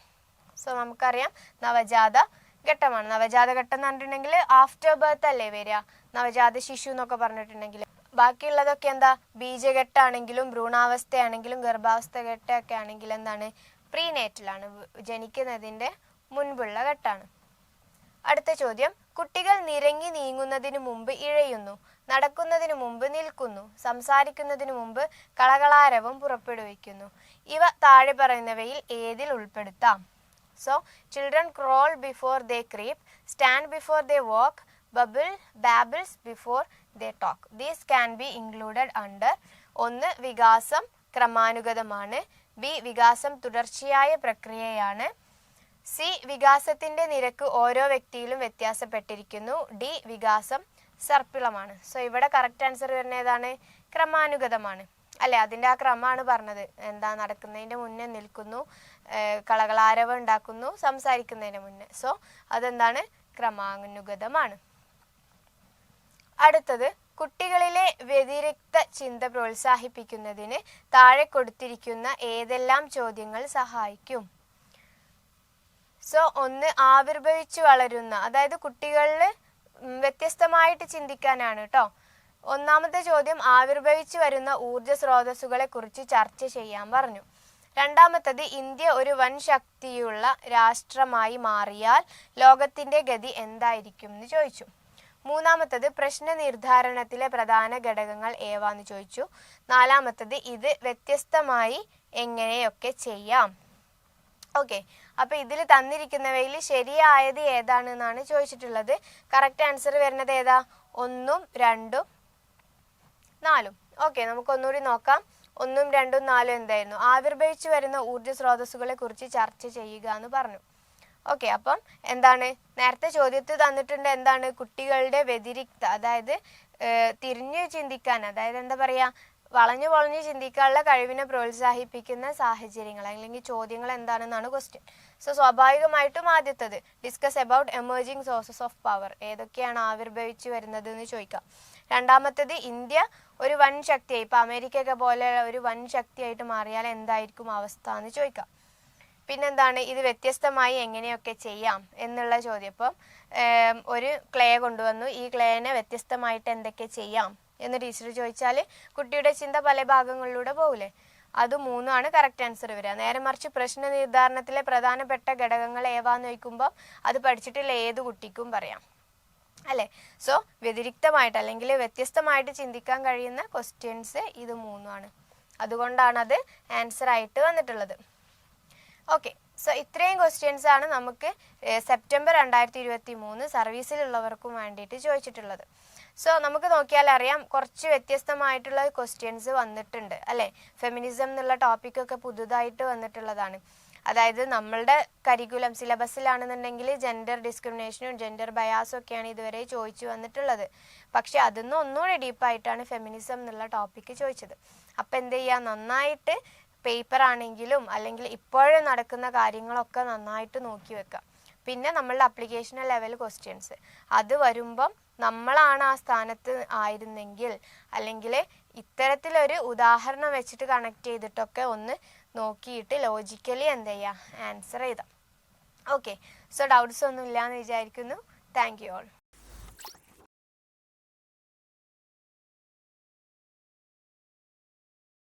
സോ നമുക്കറിയാം നവജാത ഘട്ടമാണ്. നവജാത ഘട്ടം എന്ന് പറഞ്ഞിട്ടുണ്ടെങ്കിൽ ആഫ്റ്റർ ബർത്ത് അല്ലേ വരിക, നവജാത ശിശു എന്നൊക്കെ പറഞ്ഞിട്ടുണ്ടെങ്കിൽ. ബാക്കിയുള്ളതൊക്കെ എന്താ, ബീജഘട്ടാണെങ്കിലും ഭ്രൂണാവസ്ഥയാണെങ്കിലും ഗർഭാവസ്ഥ ഘട്ടമൊക്കെ ആണെങ്കിലും എന്താണ്, പ്രീനേറ്റലാണ്, ജനിക്കുന്നതിൻ്റെ മുൻപുള്ള ഘട്ടമാണ്. അടുത്ത ചോദ്യം, കുട്ടികൾ നിരങ്ങി നീങ്ങുന്നതിന് മുമ്പ് ഇഴയുന്നു, നടക്കുന്നതിന് മുമ്പ് നിൽക്കുന്നു, സംസാരിക്കുന്നതിന് മുമ്പ് കളകളാരവം പുറപ്പെടുവിക്കുന്നു. ഇവ താഴെ പറയുന്നവയിൽ ഏതിൽ ഉൾപ്പെടുത്താം? So children crawl before they creep, stand before they walk, babbles before they talk. These can be included under 1 വികാസം ക്രമാനുഗതമാണ്, ബി വികാസം തുടർച്ചയായ പ്രക്രിയയാണ്, സി വികാസത്തിൻ്റെ നിരക്ക് ഓരോ വ്യക്തിയിലും വ്യത്യാസപ്പെട്ടിരിക്കുന്നു, ഡി വികാസം സർപ്പിളമാണ്. സോ ഇവിടെ കറക്റ്റ് ആൻസർ വരുന്നത് ഏതാണ്? ക്രമാനുഗതമാണ് അല്ലേ. അതിൻ്റെ ആ ക്രമമാണ് പറഞ്ഞത്. എന്താ, നടക്കുന്നതിൻ്റെ മുന്നേ നിൽക്കുന്നു, കളകളാരവം ഉണ്ടാക്കുന്നു, സംസാരിക്കുന്നതിന് മുന്നേ. സോ അതെന്താണ്? ക്രമാനുഗതമാണ്. അടുത്തത്, കുട്ടികളിലെ വ്യതിരിക്ത ചിന്ത പ്രോത്സാഹിപ്പിക്കുന്നതിന് താഴെ കൊടുത്തിരിക്കുന്ന ഏതെല്ലാം ചോദ്യങ്ങൾ സഹായിക്കും? സോ 1 ആവിർഭവിച്ചു വളരുന്ന, അതായത് കുട്ടികളിൽ വ്യത്യസ്തമായിട്ട് ചിന്തിക്കാനാണ് കേട്ടോ. ഒന്നാമത്തെ ചോദ്യം ആവിർഭവിച്ചു വരുന്ന ഊർജ സ്രോതസ്സുകളെ കുറിച്ച് ചർച്ച ചെയ്യാൻ പറഞ്ഞു. രണ്ടാമത്തത് ഇന്ത്യ ഒരു വൻ ശക്തിയുള്ള രാഷ്ട്രമായി മാറിയാൽ ലോകത്തിൻ്റെ ഗതി എന്തായിരിക്കും എന്ന് ചോദിച്ചു. മൂന്നാമത്തത് പ്രശ്ന നിർദ്ധാരണത്തിലെ പ്രധാന ഘടകങ്ങൾ ഏവാന്ന് ചോദിച്ചു. നാലാമത്തത് ഇത് വ്യത്യസ്തമായി എങ്ങനെയൊക്കെ ചെയ്യാം. ഓക്കെ, അപ്പോൾ ഇതിൽ തന്നിരിക്കുന്നവയിൽ ശരിയായത് ഏതാണെന്നാണ് ചോദിച്ചിട്ടുള്ളത്. കറക്റ്റ് ആൻസർ വരുന്നത് ഏതാ? 1, 2, 4. ഓക്കെ, നമുക്ക് ഒന്നുകൂടി നോക്കാം. 1, 2, 4 എന്തായിരുന്നു? ആവിർഭവിച്ചു വരുന്ന ഊർജ്ജ സ്രോതസ്സുകളെ കുറിച്ച് ചർച്ച ചെയ്യുക എന്ന് പറഞ്ഞു. ഓക്കെ, അപ്പം എന്താണ്, നേരത്തെ ചോദ്യത്തിൽ തന്നിട്ടുണ്ട് എന്താണ്, കുട്ടികളുടെ വ്യതിരിക്ത, അതായത് തിരിഞ്ഞു ചിന്തിക്കാൻ, അതായത് എന്താ പറയുക, വളഞ്ഞു പൊളഞ്ഞു ചിന്തിക്കാനുള്ള കഴിവിനെ പ്രോത്സാഹിപ്പിക്കുന്ന സാഹചര്യങ്ങൾ അല്ലെങ്കിൽ ചോദ്യങ്ങൾ എന്താണെന്നാണ് ക്വസ്റ്റ്യൻ. സോ സ്വാഭാവികമായിട്ടും ആദ്യത്തത് discuss about emerging sources of power, ഏതൊക്കെയാണ് ആവിർഭവിച്ചു വരുന്നത് എന്ന് ചോദിക്കാം. രണ്ടാമത്തത് ഇന്ത്യ ഒരു വൻ ശക്തിയായി, ഇപ്പോൾ അമേരിക്കയൊക്കെ പോലെ ഒരു വൻ ശക്തിയായിട്ട് മാറിയാൽ എന്തായിരിക്കും അവസ്ഥ എന്ന് ചോദിക്കാം. പിന്നെന്താണ്, ഇത് വ്യത്യസ്തമായി എങ്ങനെയൊക്കെ ചെയ്യാം എന്നുള്ള ചോദ്യം. ഇപ്പം ഒരു ക്ലേ കൊണ്ടുവന്നു, ഈ ക്ലേനെ വ്യത്യസ്തമായിട്ട് എന്തൊക്കെ ചെയ്യാം എന്ന് ടീച്ചർ ചോദിച്ചാൽ കുട്ടിയുടെ ചിന്ത പല ഭാഗങ്ങളിലൂടെ പോകില്ലേ. അത് 3 കറക്റ്റ് ആൻസർ വരിക. നേരെ മറിച്ച് പ്രശ്ന നിർദ്ധാരണത്തിലെ പ്രധാനപ്പെട്ട ഘടകങ്ങൾ ഏവാന്ന് ചോദിക്കുമ്പോൾ അത് പഠിച്ചിട്ടുള്ള ഏത് കുട്ടിക്കും പറയാം അല്ലേ. സോ വ്യതിരിക്തമായിട്ട് അല്ലെങ്കിൽ വ്യത്യസ്തമായിട്ട് ചിന്തിക്കാൻ കഴിയുന്ന ക്വസ്റ്റ്യൻസ് ഇത് 3. അതുകൊണ്ടാണ് അത് ആൻസർ ആയിട്ട് വന്നിട്ടുള്ളത്. ഓക്കെ, സോ ഇത്രയും ക്വസ്റ്റ്യൻസ് ആണ് നമുക്ക് സെപ്റ്റംബർ 2023 സർവീസിലുള്ളവർക്കും വേണ്ടിയിട്ട് ചോദിച്ചിട്ടുള്ളത്. സോ നമുക്ക് നോക്കിയാൽ അറിയാം കുറച്ച് വ്യത്യസ്തമായിട്ടുള്ള ക്വസ്റ്റ്യൻസ് വന്നിട്ടുണ്ട് അല്ലേ. ഫെമിനിസം എന്നുള്ള ടോപ്പിക്കൊക്കെ പുതുതായിട്ട് വന്നിട്ടുള്ളതാണ്. അതായത് നമ്മളുടെ കരിക്കുലം സിലബസിലാണെന്നുണ്ടെങ്കിൽ ജെൻഡർ ഡിസ്ക്രിമിനേഷനും ജെൻഡർ ബയാസും ഒക്കെയാണ് ഇതുവരെ ചോദിച്ചു വന്നിട്ടുള്ളത്. പക്ഷെ അതിന്ന് ഒന്നുകൂടി ഡീപ്പായിട്ടാണ് ഫെമിനിസം എന്നുള്ള ടോപ്പിക്ക് ചോദിച്ചത്. അപ്പം എന്ത് ചെയ്യുക, നന്നായിട്ട് പേപ്പർ ആണെങ്കിലും അല്ലെങ്കിൽ ഇപ്പോഴും നടക്കുന്ന കാര്യങ്ങളൊക്കെ നന്നായിട്ട് നോക്കി വെക്കുക. പിന്നെ നമ്മളുടെ അപ്ലിക്കേഷണൽ ലെവൽ ക്വസ്റ്റ്യൻസ് അത് വരുമ്പം നമ്മളാണ് ആ സ്ഥാനത്ത് ആയിരുന്നെങ്കിൽ അല്ലെങ്കിൽ ഇത്തരത്തിലൊരു ഉദാഹരണം വെച്ചിട്ട് കണക്ട് ചെയ്തിട്ടൊക്കെ ഒന്ന് നോക്കിയിട്ട് ലോജിക്കലി എന്ത് ചെയ്യുക, ആൻസർ ചെയ്താൽ. ഓക്കെ, സോ ഡൗട്ട്സ് ഒന്നും ഇല്ലയെന്ന് വിചാരിക്കുന്നു. Thank you all.